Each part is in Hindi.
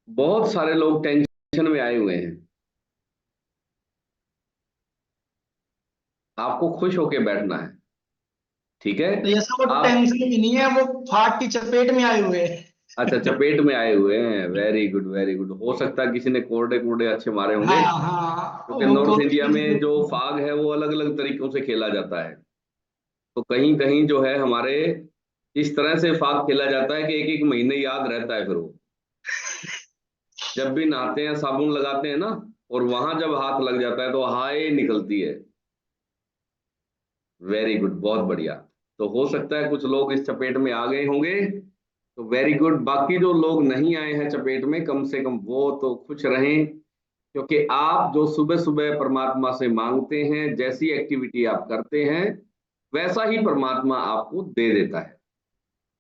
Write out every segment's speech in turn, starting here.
बहुत सारे लोग टेंशन में आए हुए हैं। आपको खुश होके बैठना है। ठीक है। तो ऐसा वो आप टेंशन में नहीं है, वो फाट की चपेट में आए हुए अच्छा, हैं। चपेट में आए हुए हैं। Very good, very good. हो सकता है किसी ने कोरडे कोरडे अच्छे मारे हाँ होंगे, हाँ, क्योंकि वो नॉर्थ इंडिया में जो कोई। फाग है वो अलग अलग तरीकों से खेला जाता है। तो कहीं कहीं जो है हमारे इस तरह से फाग खेला जाता है कि एक एक महीने याद रहता है फिर वो। जब भी नहाते हैं साबुन लगाते हैं ना, और वहां जब हाथ लग जाता है तो हाय निकलती है। वेरी गुड, बहुत बढ़िया। तो हो सकता है कुछ लोग इस चपेट में आ गए होंगे। तो वेरी गुड। बाकी जो लोग नहीं आए हैं चपेट में, कम से कम वो तो खुश रहें, क्योंकि आप जो सुबह सुबह परमात्मा से मांगते हैं, जैसी एक्टिविटी आप करते हैं, वैसा ही परमात्मा आपको दे देता है।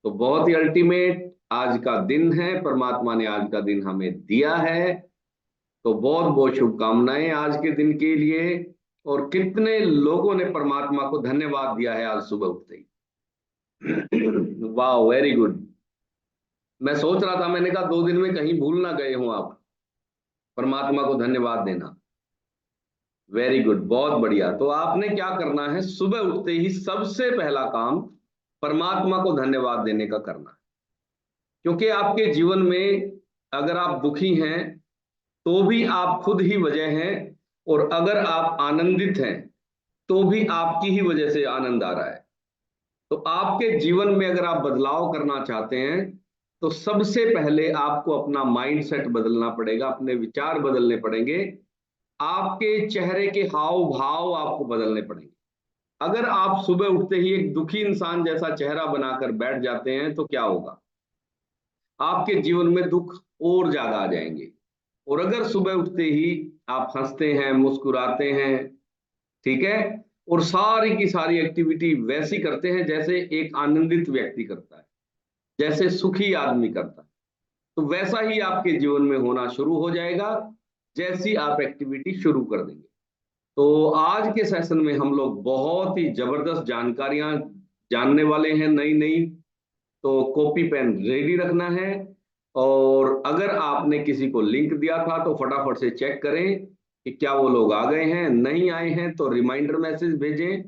तो बहुत ही अल्टीमेट आज का दिन है, परमात्मा ने आज का दिन हमें दिया है। तो बहुत बहुत शुभकामनाएं आज के दिन के लिए। और कितने लोगों ने परमात्मा को धन्यवाद दिया है आज सुबह उठते ही। वाह, वेरी गुड। मैं सोच रहा था, मैंने कहा 2 दिन में कहीं भूल ना गए हों आप परमात्मा को धन्यवाद देना। वेरी गुड, बहुत बढ़िया। तो आपने क्या करना है, सुबह उठते ही सबसे पहला काम परमात्मा को धन्यवाद देने का करना है। क्योंकि आपके जीवन में अगर आप दुखी हैं तो भी आप खुद ही वजह हैं, और अगर आप आनंदित हैं तो भी आपकी ही वजह से आनंद आ रहा है। तो आपके जीवन में अगर आप बदलाव करना चाहते हैं तो सबसे पहले आपको अपना माइंड सेट बदलना पड़ेगा, अपने विचार बदलने पड़ेंगे, आपके चेहरे के हाव भाव आपको बदलने पड़ेंगे। अगर आप सुबह उठते ही एक दुखी इंसान जैसा चेहरा बनाकर बैठ जाते हैं तो क्या होगा, आपके जीवन में दुख और ज्यादा आ जाएंगे। और अगर सुबह उठते ही आप हंसते हैं, मुस्कुराते हैं, ठीक है, और सारी की सारी एक्टिविटी वैसी करते हैं जैसे एक आनंदित व्यक्ति करता है, जैसे सुखी आदमी करता है, तो वैसा ही आपके जीवन में होना शुरू हो जाएगा जैसी आप एक्टिविटी शुरू कर देंगे। तो आज के सेशन में हम लोग बहुत ही जबरदस्त जानकारियां जानने वाले हैं, नई नई। तो कॉपी पेन रेडी रखना है। और अगर आपने किसी को लिंक दिया था तो फटाफट से चेक करें कि क्या वो लोग आ गए हैं, नहीं आए हैं तो रिमाइंडर मैसेज भेजें,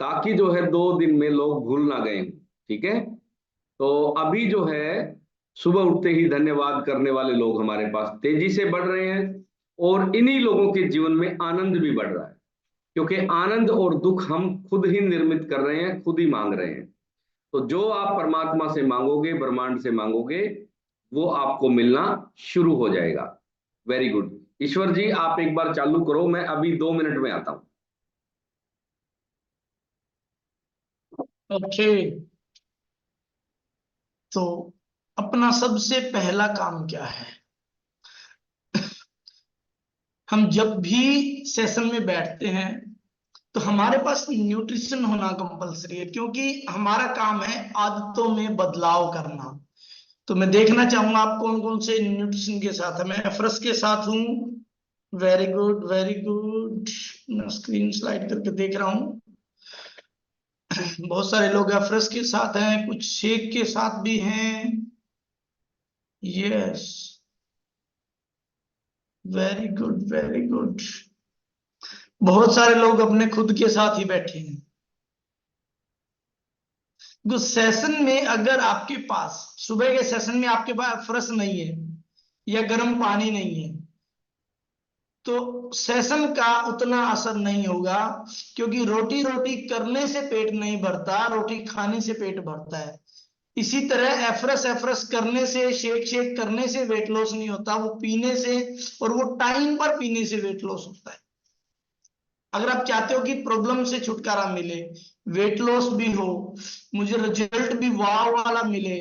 ताकि जो है 2 दिन में लोग भूल ना गए। ठीक है। तो अभी जो है सुबह उठते ही धन्यवाद करने वाले लोग हमारे पास तेजी से बढ़ रहे हैं, और इन्हीं लोगों के जीवन में आनंद भी बढ़ रहा है, क्योंकि आनंद और दुख हम खुद ही निर्मित कर रहे हैं, खुद ही मांग रहे हैं। तो जो आप परमात्मा से मांगोगे, ब्रह्मांड से मांगोगे, वो आपको मिलना शुरू हो जाएगा। Very good. ईश्वर जी, आप एक बार चालू करो, मैं अभी 2 मिनट में आता हूं। ओके, तो अपना सबसे पहला काम क्या है? हम जब भी सेशन में बैठते हैं तो हमारे पास न्यूट्रिशन होना कंपलसरी है, क्योंकि हमारा काम है आदतों में बदलाव करना। तो मैं देखना चाहूंगा आप कौन कौन से न्यूट्रिशन के साथ है। मैं एफरस के साथ हूँ। Very good, very good. मैं स्क्रीन स्लाइड करके देख रहा हूँ। बहुत सारे लोग एफरस के साथ हैं, कुछ शेक के साथ भी हैं। Yes, very good, very good. बहुत सारे लोग अपने खुद के साथ ही बैठे हैं। कुछ सेशन में अगर आपके पास सुबह के सेशन में आपके पास फ्रेश नहीं है या गर्म पानी नहीं है तो सेशन का उतना असर नहीं होगा, क्योंकि रोटी रोटी करने से पेट नहीं भरता, रोटी खाने से पेट भरता है। इसी तरह एफरस एफरस करने से, शेक शेक करने से वेट लॉस नहीं होता, वो पीने से, और वो टाइम पर पीने से वेट लॉस होता है। अगर आप चाहते हो कि प्रॉब्लम से छुटकारा मिले, वेट लॉस भी हो, मुझे रिजल्ट भी वाव वाला मिले,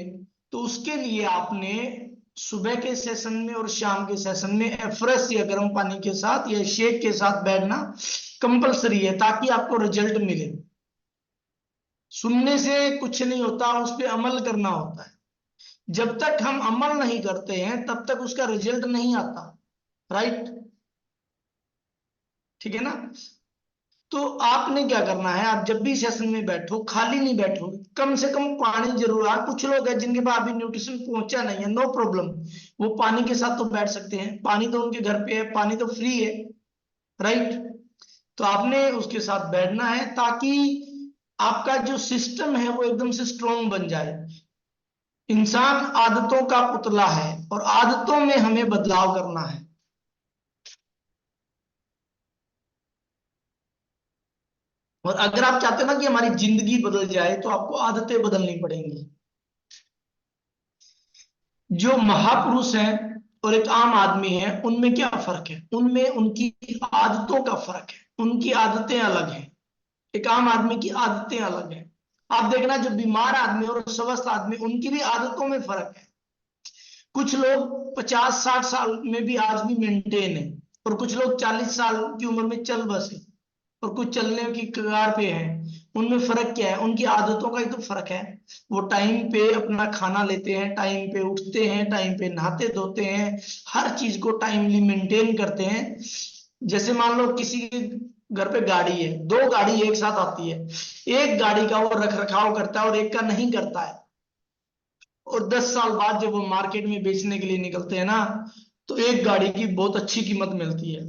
तो उसके लिए आपने सुबह के सेशन में और शाम के सेशन में एफरेस या गर्म पानी के साथ या शेक के साथ बैठना कंपलसरी है, ताकि आपको रिजल्ट मिले। सुनने से कुछ नहीं होता, उस पर अमल करना होता है। जब तक हम अमल नहीं करते हैं तब तक उसका रिजल्ट नहीं आता। राइट? ठीक है ना? तो आपने क्या करना है, आप जब भी सेशन में बैठो खाली नहीं बैठो, कम से कम पानी जरूर। कुछ लोग हैं जिनके पास अभी न्यूट्रिशन पहुंचा नहीं है, नो प्रॉब्लम, वो पानी के साथ तो बैठ सकते हैं, पानी तो उनके घर पे है, पानी तो फ्री है, राइट। तो आपने उसके साथ बैठना है ताकि आपका जो सिस्टम है वो एकदम से स्ट्रोंग बन जाए। इंसान आदतों का पुतला है और आदतों में हमें बदलाव करना है। और अगर आप चाहते हो ना कि हमारी जिंदगी बदल जाए तो आपको आदतें बदलनी पड़ेंगी। जो महापुरुष हैं और एक आम आदमी है, उनमें क्या फर्क है, उनमें उनकी आदतों का फर्क है, उनकी आदतें अलग हैं। एक आम आदमी की आदतें अलग हैं। आप देखना जो बीमार आदमी और स्वस्थ आदमी, उनकी भी आदतों में फर्क है। कुछ लोग 50-60 साल में भी आज भी मेंटेन है, और कुछ लोग 40 साल की उम्र में चल बसे, और कुछ चलने की कगार पे हैं। उनमें फर्क क्या है, उनकी आदतों का ही तो फर्क है। वो टाइम पे अपना खाना लेते हैं, टाइम पे उठते हैं, टाइम पे नहाते धोते हैं, हर चीज को टाइमली मेंटेन करते हैं। जैसे मान लो किसी के घर पे गाड़ी है, दो गाड़ी एक साथ आती है, एक गाड़ी का वो रख रखाव करता है और एक का नहीं करता है, और 10 साल बाद जब वो मार्केट में बेचने के लिए निकलते हैं ना, तो एक गाड़ी की बहुत अच्छी कीमत मिलती है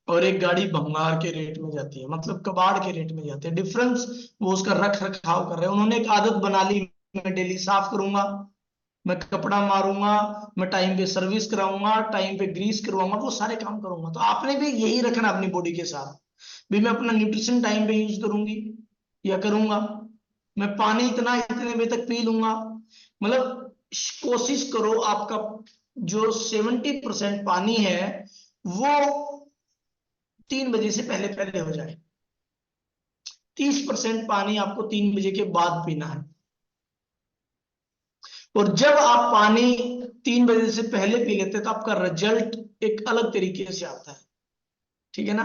और एक गाड़ी भंगार के रेट में जाती है, मतलब कबाड़ के रेट में जाती है। डिफरेंस वो उसका रख रखाव कर रहे हैं। उन्होंने एक आदत बना ली, मैं डेली साफ करूंगा, मैं कपड़ा मारूंगा, मैं टाइम पे सर्विस कराऊंगा, टाइम पे ग्रीस करवाऊंगा, वो सारे काम करूंगा। तो आपने भी यही रखना अपनी बॉडी के साथ भी, मैं अपना न्यूट्रिशन टाइम पे यूज करूंगी या करूंगा, मैं पानी इतना इतने बजे तक पी लूंगा। मतलब कोशिश करो आपका जो 70% पानी है वो 3 बजे से पहले पहले हो जाए। 30% पानी आपको 3 बजे के बाद पीना है। और जब आप पानी 3 बजे से पहले पी लेते हैं तो आपका रिजल्ट एक अलग तरीके से आता है, ठीक है ना।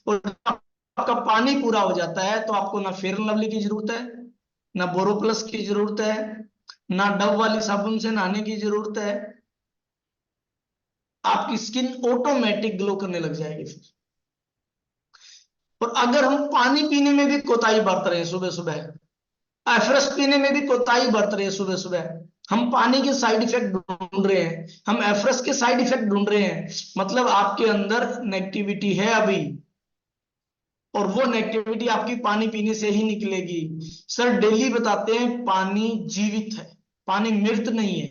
और आपका पानी पूरा हो जाता है तो आपको ना फेयर लवली की जरूरत है, ना बोरोप्लस की जरूरत है, ना डव वाली साबुन से नहाने की जरूरत है। आपकी स्किन ऑटोमेटिक ग्लो करने लग जाएगी फिर। और अगर हम पानी पीने में भी कोताही बरत रहे हैं, सुबह सुबह एफरेस्ट पीने में भी कोताही बरत रहे हैं, सुबह सुबह हम पानी के साइड इफेक्ट ढूंढ रहे हैं, हम एफरेस्ट के साइड इफेक्ट ढूंढ रहे हैं, मतलब आपके अंदर नेगेटिविटी है अभी, और वो नेगेटिविटी आपकी पानी पीने से ही निकलेगी। सर डेली बताते हैं पानी जीवित है, पानी मृत नहीं है,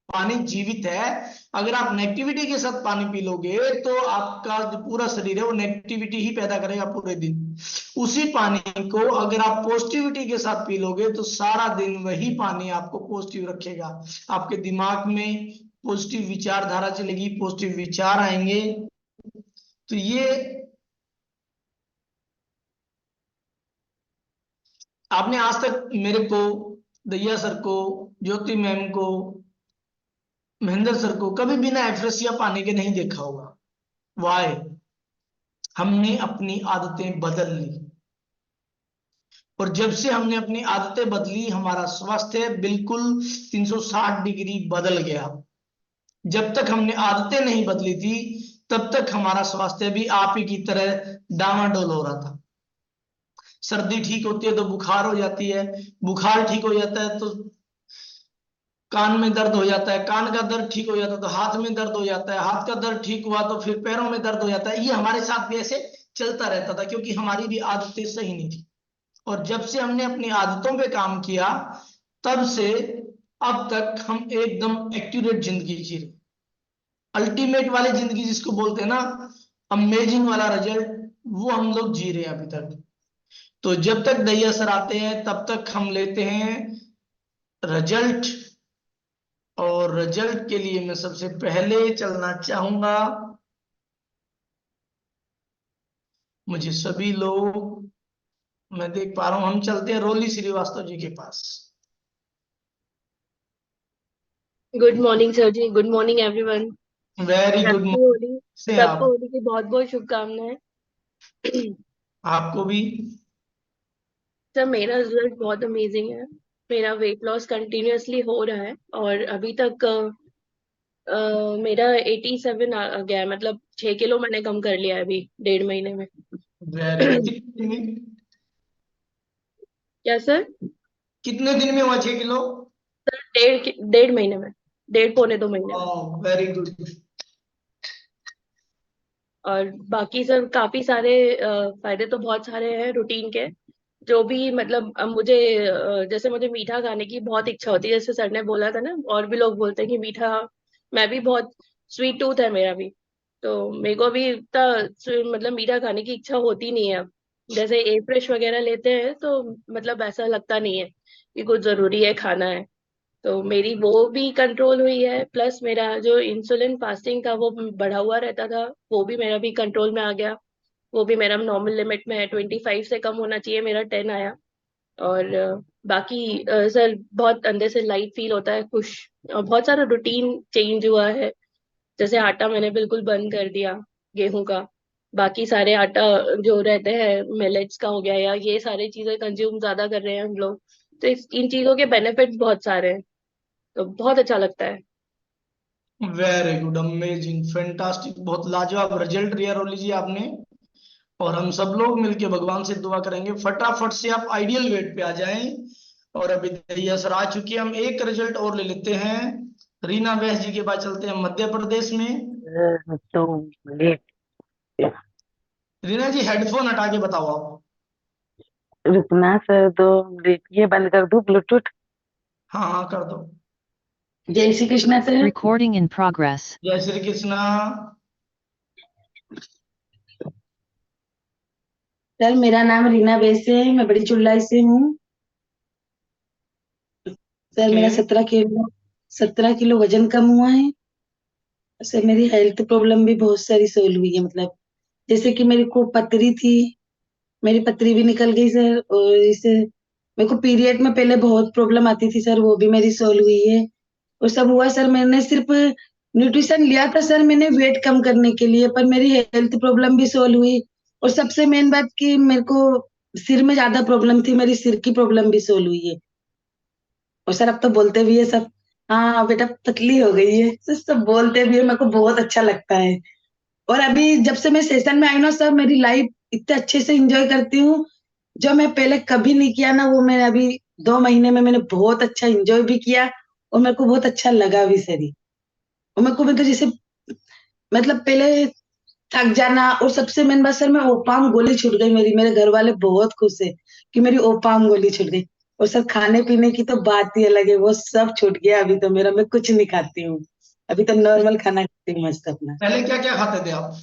पानी जीवित है। अगर आप नेगेटिविटी के साथ पानी पी लोगे तो आपका जो पूरा शरीर है वो नेगेटिविटी ही पैदा करेगा पूरे दिन। उसी पानी को अगर आप पॉजिटिविटी के साथ पी लोगे तो सारा दिन वही पानी आपको पॉजिटिव रखेगा। आपके दिमाग में पॉजिटिव विचारधारा चलेगी, पॉजिटिव विचार आएंगे। तो ये आपने आज तक मेरे को, दैया सर को, ज्योति मैम को, महेंद्र सर को कभी बिना एफरेस या पानी के नहीं देखा होगा। वाई? हमने अपनी आदतें बदल ली, और जब से हमने अपनी आदतें बदली हमारा स्वास्थ्य बिल्कुल 360 डिग्री बदल गया। जब तक हमने आदतें नहीं बदली थी तब तक हमारा स्वास्थ्य भी आप ही की तरह डामाडोल हो रहा था। सर्दी ठीक होती है तो बुखार हो जाती है, बुखार ठीक हो जाता है तो कान में दर्द हो जाता है, कान का दर्द ठीक हो जाता है तो हाथ में दर्द हो जाता है, हाथ का दर्द ठीक हुआ तो फिर पैरों में दर्द हो जाता है। ये हमारे साथ भी ऐसे चलता रहता था क्योंकि हमारी भी आदतें सही नहीं थी। और जब से हमने अपनी आदतों पे काम किया तब से अब तक हम एकदम एक्यूरेट जिंदगी जी रहे, अल्टीमेट वाली जिंदगी जिसको बोलते हैं ना, अमेजिंग वाला रिजल्ट, वो हम लोग जी रहे हैं अभी तक। तो जब तक दैया सर आते हैं तब तक हम लेते हैं रिजल्ट, और रिजल्ट के लिए मैं सबसे पहले चलना चाहूंगा, मुझे सभी लोग, मैं देख पा रहा हूं, हम चलते हैं रोली श्रीवास्तव जी के पास। Good morning sir ji, good morning everyone. Very good happy morning Holi. से सबको आप, होली की बहुत बहुत शुभकामनाएं। आपको भी। सर मेरा रिजल्ट बहुत अमेजिंग है। मेरा वेट लॉस कंटिन्यूअसली हो रहा है और अभी तक मेरा 87 आ गया है, मतलब 6 किलो मैंने कम कर लिया है अभी 1.5 महीने में। Very good. कितने दिन में? क्या सर? कितने दिन में हुआ 6 किलो? डेढ़ महीने में, 1.5 पौने 2 महीने में। Very good. और बाकी सर काफी सारे फायदे तो बहुत सारे हैं रूटीन के। जो भी मतलब अब मुझे जैसे मुझे मीठा खाने की बहुत इच्छा होती है, जैसे सर ने बोला था ना, और भी लोग बोलते हैं कि मीठा, मैं भी बहुत स्वीट टूथ है मेरा भी, तो मेरे को भी इतना मतलब मीठा खाने की इच्छा होती नहीं है अब। जैसे ए फ्रेश वगैरह लेते हैं तो मतलब ऐसा लगता नहीं है कि कुछ जरूरी है खाना है। तो मेरी वो भी कंट्रोल हुई है, प्लस मेरा जो इंसुलिन फास्टिंग था वो बढ़ा हुआ रहता था, वो भी मेरा भी कंट्रोल में आ गया। वो भी मेरा नॉर्मल लिमिट में है, 25 से कम होना चाहिए, मेरा 10 आया। और बाकी सर बहुत अंदर से लाइट फील होता है, खुश। और बहुत सारा रूटीन चेंज हुआ है। जैसे आटा मैंने बिल्कुल बंद कर दिया, गेहूं का। बाकी सारे आटा जो रहते हैं मिलेट्स का हो गया, या ये सारी चीजें कंज्यूम ज्यादा कर रहे हैं हम लोग। तो इन चीजों के बेनिफिट्स बहुत सारे हैं, तो बहुत अच्छा लगता है। वेरी गुड, अमेजिंग, फैंटास्टिक, बहुत लाजवाब रिजल्ट लिया रोली जी आपने। और हम सब लोग मिलके भगवान से दुआ करेंगे फटाफट से आप आइडियल वेट पे आ जाएं। और अभी दैया सर आ चुकी है, हम एक रिजल्ट और ले लेते हैं। रीना व्यास जी के पास चलते हैं मध्य प्रदेश में। तो ये रीना जी हेडफोन हटा के बताओ आप। रुकना सर, तो ये बंद कर दूं ब्लूटूथ? हाँ हाँ कर दो। जय Shri Krishna sir. Recording in progress. जय श्री कृष्णा। सर मेरा नाम रीना वैसे है, मैं बड़ी चुल्लाई से हूँ। सर मेरा ओके। 17 किलो वजन कम हुआ है। सर मेरी हेल्थ प्रॉब्लम भी बहुत सारी सोल्व हुई है, मतलब जैसे कि मेरे को पथरी थी, मेरी पथरी भी निकल गई सर। और इसे मेरे को पीरियड में पहले बहुत प्रॉब्लम आती थी सर, वो भी मेरी सोल्व हुई है। और सब हुआ सर, मैंने सिर्फ न्यूट्रिशन लिया था सर मैंने वेट कम करने के लिए, पर मेरी हेल्थ प्रॉब्लम भी सोल्व हुई। और सबसे मेन बात कि मेरे को सिर में ज्यादा प्रॉब्लम थी, मेरी सिर की प्रॉब्लम भी सोल्व हुई है। और सर अब तो बोलते भी है सब, हाँ बेटा पतली हो गई है, सर सब बोलते भी है, मेरे को बहुत अच्छा लगता है। और अभी जब से मैं सेशन में आई ना सर, मेरी लाइफ इतने अच्छे से एंजॉय करती हूँ, जो मैं पहले कभी नहीं किया ना, वो मैं अभी 2 महीने में मैंने बहुत अच्छा एंजॉय भी किया। और मेरे को बहुत अच्छा लगा भी सर ही। और मेरे को मतलब जैसे मतलब पहले थक जाना, और सबसे मेन बात सर, मैं ओपाम गोली छूट गई मेरी, मेरे घर वाले बहुत खुश है कि मेरी ओपाम गोली छूट गई। और सर खाने पीने की तो बात ही अलग है, वो सब छूट गया अभी तो मेरा, मैं कुछ नहीं खाती हूँ। अभी तो नॉर्मल खाना खाती हूँ मस्त अपना। पहले क्या क्या खाते थे आप?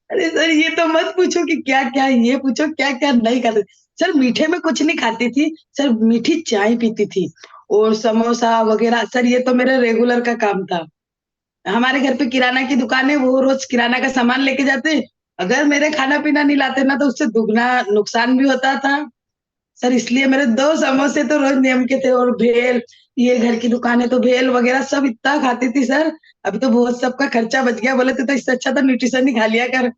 अरे सर ये तो मत पूछो कि क्या क्या, ये पूछो क्या क्या नहीं खाते। सर मीठे में कुछ नहीं खाती थी सर, मीठी चाय पीती थी और समोसा वगैरह, सर ये तो मेरा रेगुलर का काम था। हमारे घर पे किराना की दुकान है, वो रोज किराना का सामान लेके जाते। अगर मेरे खाना पीना नहीं लाते ना, तो उससे दुगना नुकसान भी होता था सर। इसलिए मेरे 2 समोसे तो रोज नियम के थे, और भेल, ये घर की दुकान है तो भेल वगैरह सब इतना खाती थी सर। अभी तो बहुत सबका खर्चा बच गया, बोले तो इससे अच्छा तो न्यूट्रिशन ही खा लिया कर,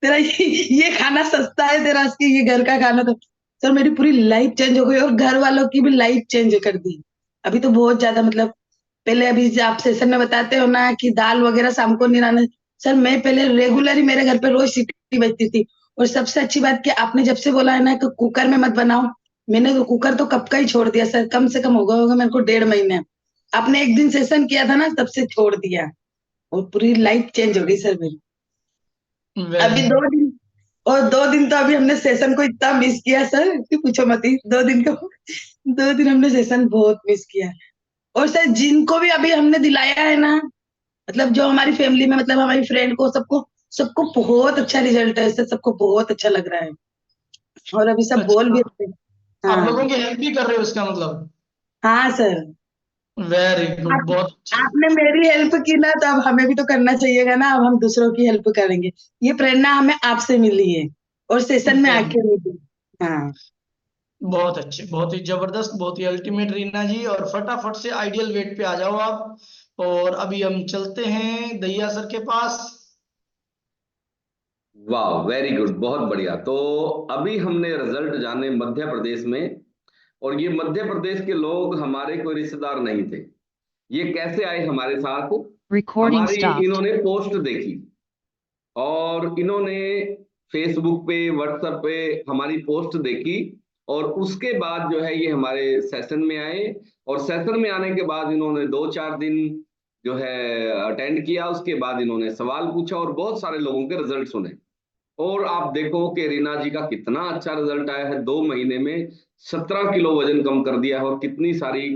तेरा ये खाना सस्ता है तेरा, इसकी ये घर का खाना। तो सर मेरी पूरी लाइफ चेंज हो गई, और घर वालों की भी लाइफ चेंज कर दी। अभी तो बहुत ज्यादा मतलब, पहले अभी आप सेशन में बताते हो ना कि दाल वगैरह शाम को नहीं लाना, सर मैं पहले रेगुलर ही मेरे घर पे रोज सीटी बजती थी। और सबसे अच्छी बात कि आपने जब से बोला है ना कि कुकर में मत बनाओ, मैंने तो कुकर तो कब का ही छोड़ दिया सर, कम से कम होगा मेरे को 1.5 महीने। आपने एक दिन सेशन किया था ना, तब से छोड़ दिया, और पूरी लाइफ चेंज हो गई सर मेरी। वेरी अभी गुड। 2 दिन, और 2 दिन तो अभी हमने सेशन को इतना मिस किया सर कि पूछो मत ही। 2 दिन को 2 दिन हमने सेशन बहुत मिस किया। और सर जिनको भी अभी हमने दिलाया है ना, मतलब जो हमारी फैमिली में, मतलब हमारी फ्रेंड को, सबको सबको बहुत अच्छा रिजल्ट है सर, सबको बहुत अच्छा लग रहा है। और अभी सब बोल अच्छा, भी रहे हैं। आप हाँ लोगों की हेल्प भी कर रहे हो इसका मतलब? हाँ सर। वेरी गुड, आप बहुत अच्छा। आपने मेरी हेल्प की ना, तो अब हमें भी तो करना चाहिएगा ना, अब हम दूसरों की हेल्प करेंगे। ये प्रेरणा हमें आपसे मिली है, और सेशन में वेरी, आके मिली। हाँ बहुत अच्छे, बहुत ही जबरदस्त, बहुत ही अल्टीमेट रीना जी। और फटाफट से आइडियल वेट पे आ जाओ आप। और अभी हम चलते हैं दैया सर के पास। वाह, वेरी गुड, बहुत बढ़िया। तो अभी हमने रिजल्ट जाने मध्य प्रदेश में, और ये मध्य प्रदेश के लोग हमारे कोई रिश्तेदार नहीं थे। ये कैसे आए हमारे साथ? Recording हमारी stopped. इन्होंने पोस्ट देखी, और इन्होंने फेसबुक पे, व्हाट्सएप पे हमारी पोस्ट देखी और उसके बाद जो है ये हमारे सेशन में आए। और सेशन में आने के बाद इन्होंने 2-4 दिन जो है अटेंड किया। उसके बाद इन्होंने सवाल पूछा और बहुत सारे लोगों के रिजल्ट सुने। और आप देखो कि रीना जी का कितना अच्छा रिजल्ट आया है। 2 महीने में 17 किलो वजन कम कर दिया है और कितनी सारी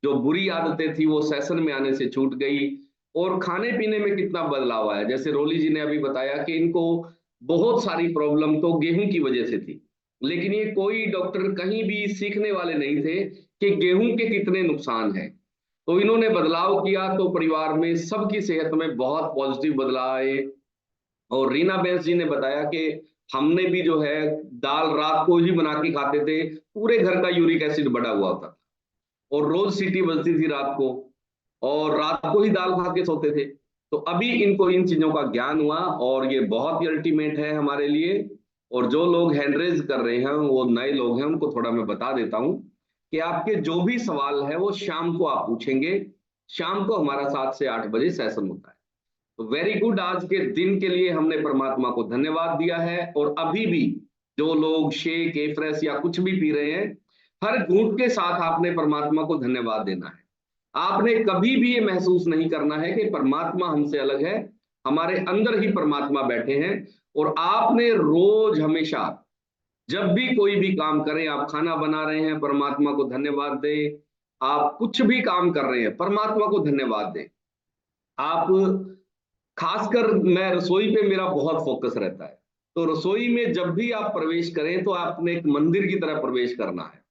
जो बुरी आदतें थी वो सेशन में आने से छूट गई। और खाने पीने में कितना बदलाव आया। जैसे रोली जी ने अभी बताया कि इनको बहुत सारी प्रॉब्लम तो गेहूं की वजह से थी, लेकिन ये कोई डॉक्टर कहीं भी सीखने वाले नहीं थे कि गेहूं के कितने नुकसान हैं। तो इन्होंने बदलाव किया तो परिवार में सबकी सेहत में बहुत पॉजिटिव बदलाव आए। और रीना बेंस जी ने बताया कि हमने भी जो है दाल रात को ही बना के खाते थे, पूरे घर का यूरिक एसिड बढ़ा हुआ होता था और रोज सीटी बजती थी रात को, और रात को ही दाल खा के सोते थे। तो अभी इनको इन चीजों का ज्ञान हुआ और ये बहुत ही अल्टीमेट है हमारे लिए। और जो लोग हैंड रेज कर रहे हैं वो नए लोग हैं, उनको थोड़ा मैं बता देता हूं कि आपके जो भी सवाल है वो शाम को आप पूछेंगे। शाम को हमारा 7 से 8 बजे सेशन होता है। तो वेरी गुड, आज के दिन के लिए हमने परमात्मा को धन्यवाद दिया है। और अभी भी जो लोग शेक, एफ्रेस या कुछ भी पी रहे हैं, हर घूंट के साथ आपने परमात्मा को धन्यवाद देना है। आपने कभी भी ये महसूस नहीं करना है कि परमात्मा हमसे अलग है, हमारे अंदर ही परमात्मा बैठे हैं। और आपने रोज हमेशा जब भी कोई भी काम करें, आप खाना बना रहे हैं परमात्मा को धन्यवाद दें, आप कुछ भी काम कर रहे हैं परमात्मा को धन्यवाद दें। आप खासकर मैं रसोई पे मेरा बहुत फोकस रहता है, तो रसोई में जब भी आप प्रवेश करें तो आपने एक मंदिर की तरह प्रवेश करना है।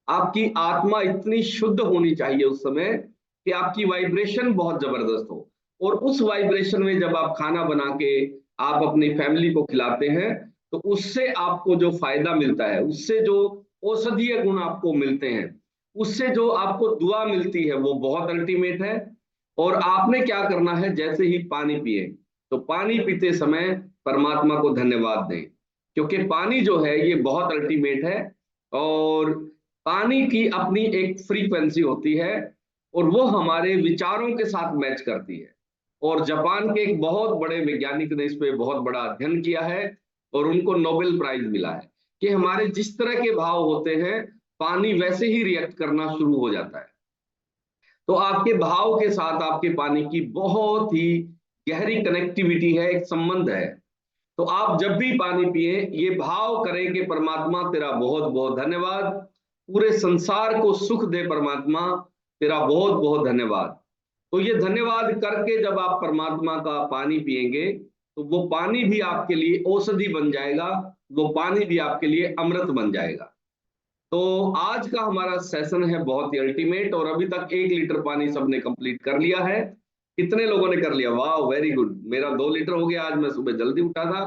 आपकी आत्मा इतनी शुद्ध होनी चाहिए उस समय कि आपकी वाइब्रेशन बहुत जबरदस्त हो। और उस वाइब्रेशन में जब आप खाना बना के आप अपनी फैमिली को खिलाते हैं तो उससे आपको जो फायदा मिलता है, उससे जो औषधीय गुण आपको मिलते हैं, उससे जो आपको दुआ मिलती है वो बहुत अल्टीमेट है। और आपने क्या करना है, जैसे ही पानी पिए तो पानी पीते समय परमात्मा को धन्यवाद दें, क्योंकि पानी जो है ये बहुत अल्टीमेट है। और पानी की अपनी एक फ्रीक्वेंसी होती है और वो हमारे विचारों के साथ मैच करती है। और जापान के एक बहुत बड़े वैज्ञानिक ने इस पे बहुत बड़ा अध्ययन किया है और उनको नोबेल प्राइज मिला है कि हमारे जिस तरह के भाव होते हैं पानी वैसे ही रिएक्ट करना शुरू हो जाता है। तो आपके भाव के साथ आपके पानी की बहुत ही गहरी कनेक्टिविटी है, एक संबंध है। तो आप जब भी पानी पिए ये भाव करें कि परमात्मा तेरा बहुत बहुत धन्यवाद, पूरे संसार को सुख दे परमात्मा, तेरा बहुत बहुत धन्यवाद। तो ये धन्यवाद करके जब आप परमात्मा का पानी पिएंगे तो वो पानी भी आपके लिए औषधि बन जाएगा, वो पानी भी आपके लिए अमृत बन जाएगा। तो आज का हमारा सेशन है बहुत ही अल्टीमेट और अभी तक 1 लीटर पानी सबने कंप्लीट कर लिया है। कितने लोगों ने कर लिया? वाह, वेरी गुड। मेरा 2 लीटर हो गया, आज मैं सुबह जल्दी उठा था।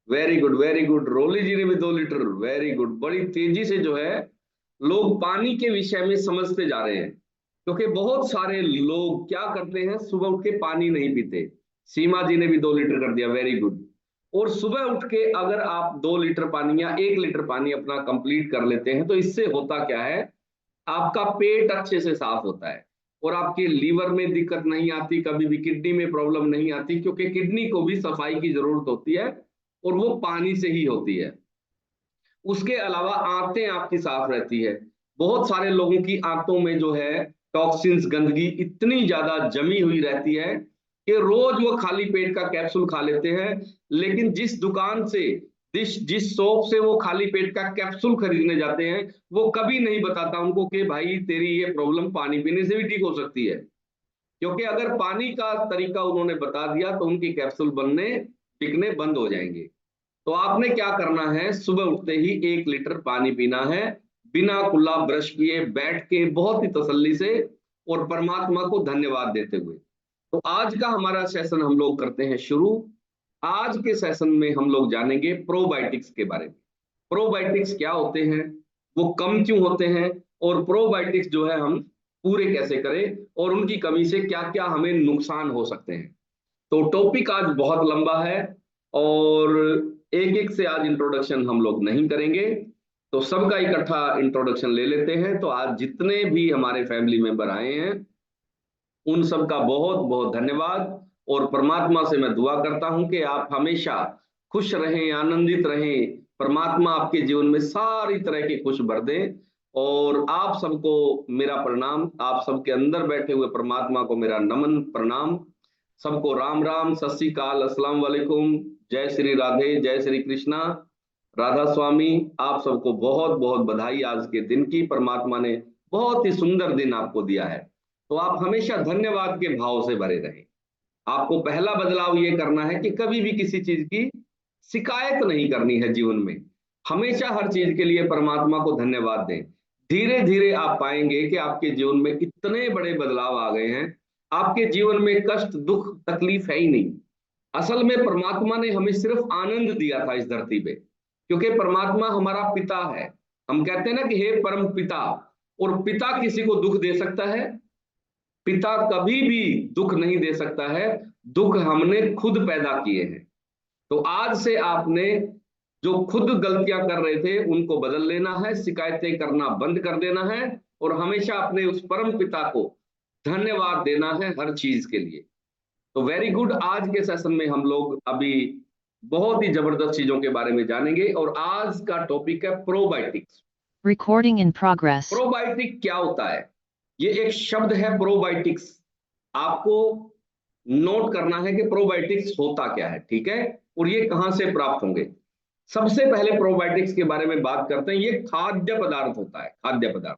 Very good, very good. Roli ji ने भी 2 लीटर, वेरी गुड। बड़ी तेजी से जो है लोग पानी के विषय में समझते जा रहे हैं, क्योंकि बहुत सारे लोग क्या करते हैं, सुबह उठ के पानी नहीं पीते। सीमा जी ने भी 2 लीटर कर दिया, वेरी गुड। और सुबह उठ के अगर आप 2 लीटर पानी या 1 लीटर पानी अपना कंप्लीट कर लेते हैं तो इससे होता क्या है, आपका पेट अच्छे से साफ होता है और आपके लीवर में दिक्कत नहीं आती, कभी भी किडनी में प्रॉब्लम नहीं आती, क्योंकि किडनी को भी सफाई की जरूरत होती है और वो पानी से ही होती है। उसके अलावा आंतें आपकी साफ रहती है। बहुत सारे लोगों की आंतों में जो है टॉक्सिन्स, गंदगी इतनी ज्यादा जमी हुई रहती है कि रोज वो खाली पेट का कैप्सूल खा लेते हैं, लेकिन जिस दुकान से जिस शॉप से वो खाली पेट का कैप्सूल खरीदने जाते हैं वो कभी नहीं बताता उनको कि भाई तेरी ये प्रॉब्लम पानी पीने से भी ठीक हो सकती है। क्योंकि अगर पानी का तरीका उन्होंने बता दिया तो उनकी कैप्सूल बनने बिकने बंद हो जाएंगे। तो आपने क्या करना है, सुबह उठते ही 1 लीटर पानी पीना है, बिना कुल्ला ब्रश किए, बैठ के बहुत ही तसल्ली से और परमात्मा को धन्यवाद देते हुए। तो आज का हमारा सेशन हम लोग करते हैं शुरू। आज के सेशन में हम लोग जानेंगे प्रोबायोटिक्स के बारे में। प्रोबायोटिक्स क्या होते हैं, वो कम क्यों होते हैं, और प्रोबायोटिक्स जो है हम पूरे कैसे करें, और उनकी कमी से क्या क्या हमें नुकसान हो सकते हैं। तो टॉपिक आज बहुत लंबा है और एक एक से आज इंट्रोडक्शन हम लोग नहीं करेंगे, तो सबका इकट्ठा इंट्रोडक्शन ले लेते हैं। तो आज जितने भी हमारे फैमिली मेंबर आए हैं उन सबका बहुत बहुत धन्यवाद और परमात्मा से मैं दुआ करता हूं कि आप हमेशा खुश रहें, आनंदित रहें, परमात्मा आपके जीवन में सारी तरह के खुश भर दें। और आप सबको मेरा प्रणाम, आप सबके अंदर बैठे हुए परमात्मा को मेरा नमन प्रणाम। सबको राम राम, सत श्री अकाल, अस्सलाम वालेकुम, जय श्री राधे, जय श्री कृष्णा, राधा स्वामी। आप सबको बहुत बहुत बधाई आज के दिन की। परमात्मा ने बहुत ही सुंदर दिन आपको दिया है, तो आप हमेशा धन्यवाद के भाव से भरे रहें। आपको पहला बदलाव ये करना है कि कभी भी किसी चीज की शिकायत नहीं करनी है जीवन में। हमेशा हर चीज के लिए परमात्मा को धन्यवाद दें। धीरे धीरे आप पाएंगे कि आपके जीवन में इतने बड़े बदलाव आ गए हैं, आपके जीवन में कष्ट, दुख, तकलीफ है ही नहीं। असल में परमात्मा ने हमें सिर्फ आनंद दिया था इस धरती पे, क्योंकि परमात्मा हमारा पिता है। हम कहते हैं ना कि हे परम पिता, और पिता किसी को दुख दे सकता है? पिता कभी भी दुख नहीं दे सकता है, दुख हमने खुद पैदा किए हैं। तो आज से आपने जो खुद गलतियां कर रहे थे उनको बदल लेना है, शिकायतें करना बंद कर देना है, और हमेशा अपने उस परम पिता को धन्यवाद देना है हर चीज के लिए। तो वेरी गुड। आज के सेशन में हम लोग अभी बहुत ही जबरदस्त चीजों के बारे में जानेंगे, और आज का टॉपिक है probiotics. Recording in progress. Probiotic क्या होता है? ये एक शब्द है प्रोबायोटिक्स। आपको नोट करना है कि प्रोबायोटिक्स होता क्या है, ठीक है, और ये कहां से प्राप्त होंगे। सबसे पहले प्रोबायोटिक्स के बारे में बात करते हैं। ये खाद्य पदार्थ होता है, खाद्य पदार्थ।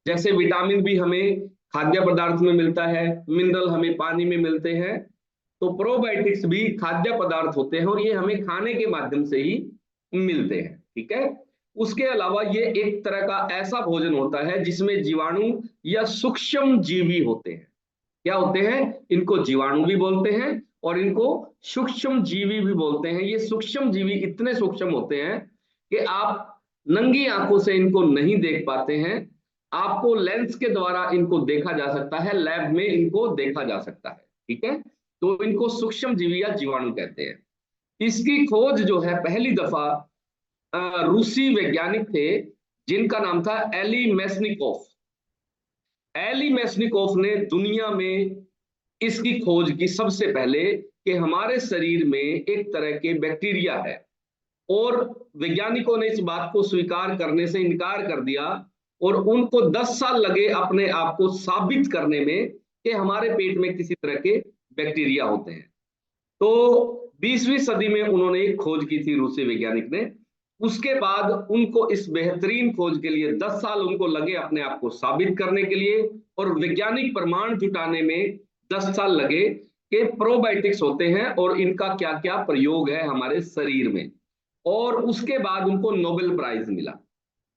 जैसे विटामिन भी हमें खाद्य पदार्थ में मिलता है, मिनरल हमें पानी में मिलते हैं, तो प्रोबायोटिक्स भी खाद्य पदार्थ होते हैं, और ये हमें खाने के माध्यम से ही मिलते हैं, ठीक है। उसके अलावा ये एक तरह का ऐसा भोजन होता है जिसमें जीवाणु या सूक्ष्म जीवी होते हैं। क्या होते हैं? इनको जीवाणु भी बोलते हैं और इनको सूक्ष्म जीवी भी बोलते हैं। ये सूक्ष्म जीवी इतने सूक्ष्म होते हैं कि आप नंगी आंखों से इनको नहीं देख पाते हैं, आपको लेंस के द्वारा इनको देखा जा सकता है, लैब में इनको देखा जा सकता है, ठीक है। तो इनको सूक्ष्म जीवी या जीवाणु कहते हैं। इसकी खोज जो है पहली दफा रूसी वैज्ञानिक थे जिनका नाम था एली मेस्निकोफ। एली मेस्निकोफ ने दुनिया में इसकी खोज की सबसे पहले कि हमारे शरीर में एक तरह के बैक्टीरिया है, और वैज्ञानिकों ने इस बात को स्वीकार करने से इनकार कर दिया, और उनको 10 साल लगे अपने आप को साबित करने में कि हमारे पेट में किसी तरह के बैक्टीरिया होते हैं। तो 20वीं सदी में उन्होंने एक खोज की थी रूसी वैज्ञानिक ने। उसके बाद उनको इस बेहतरीन खोज के लिए 10 साल उनको लगे अपने आप को साबित करने के लिए, और वैज्ञानिक प्रमाण जुटाने में 10 साल लगे कि प्रोबायोटिक्स होते हैं और इनका क्या क्या प्रयोग है हमारे शरीर में। और उसके बाद उनको नोबेल प्राइज मिला।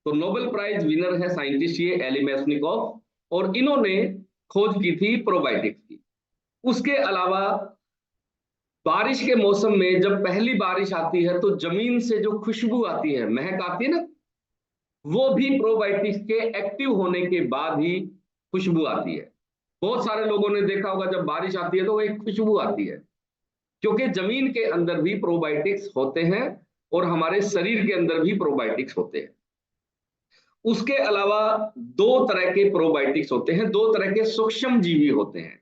तो नोबेल प्राइज विनर है साइंटिस्ट ये एली मेस्निकोफ, और इन्होंने खोज की थी प्रोबायोटिक्स की। उसके अलावा बारिश के मौसम में जब पहली बारिश आती है तो जमीन से जो खुशबू आती है, महक आती है ना, वो भी प्रोबायोटिक्स के एक्टिव होने के बाद ही खुशबू आती है। बहुत सारे लोगों ने देखा होगा जब बारिश आती है तो एक खुशबू आती है, क्योंकि जमीन के अंदर भी प्रोबायोटिक्स होते हैं और हमारे शरीर के अंदर भी प्रोबायोटिक्स होते हैं। उसके अलावा 2 तरह के प्रोबायोटिक्स होते हैं, 2 तरह के सूक्ष्म जीवी होते हैं।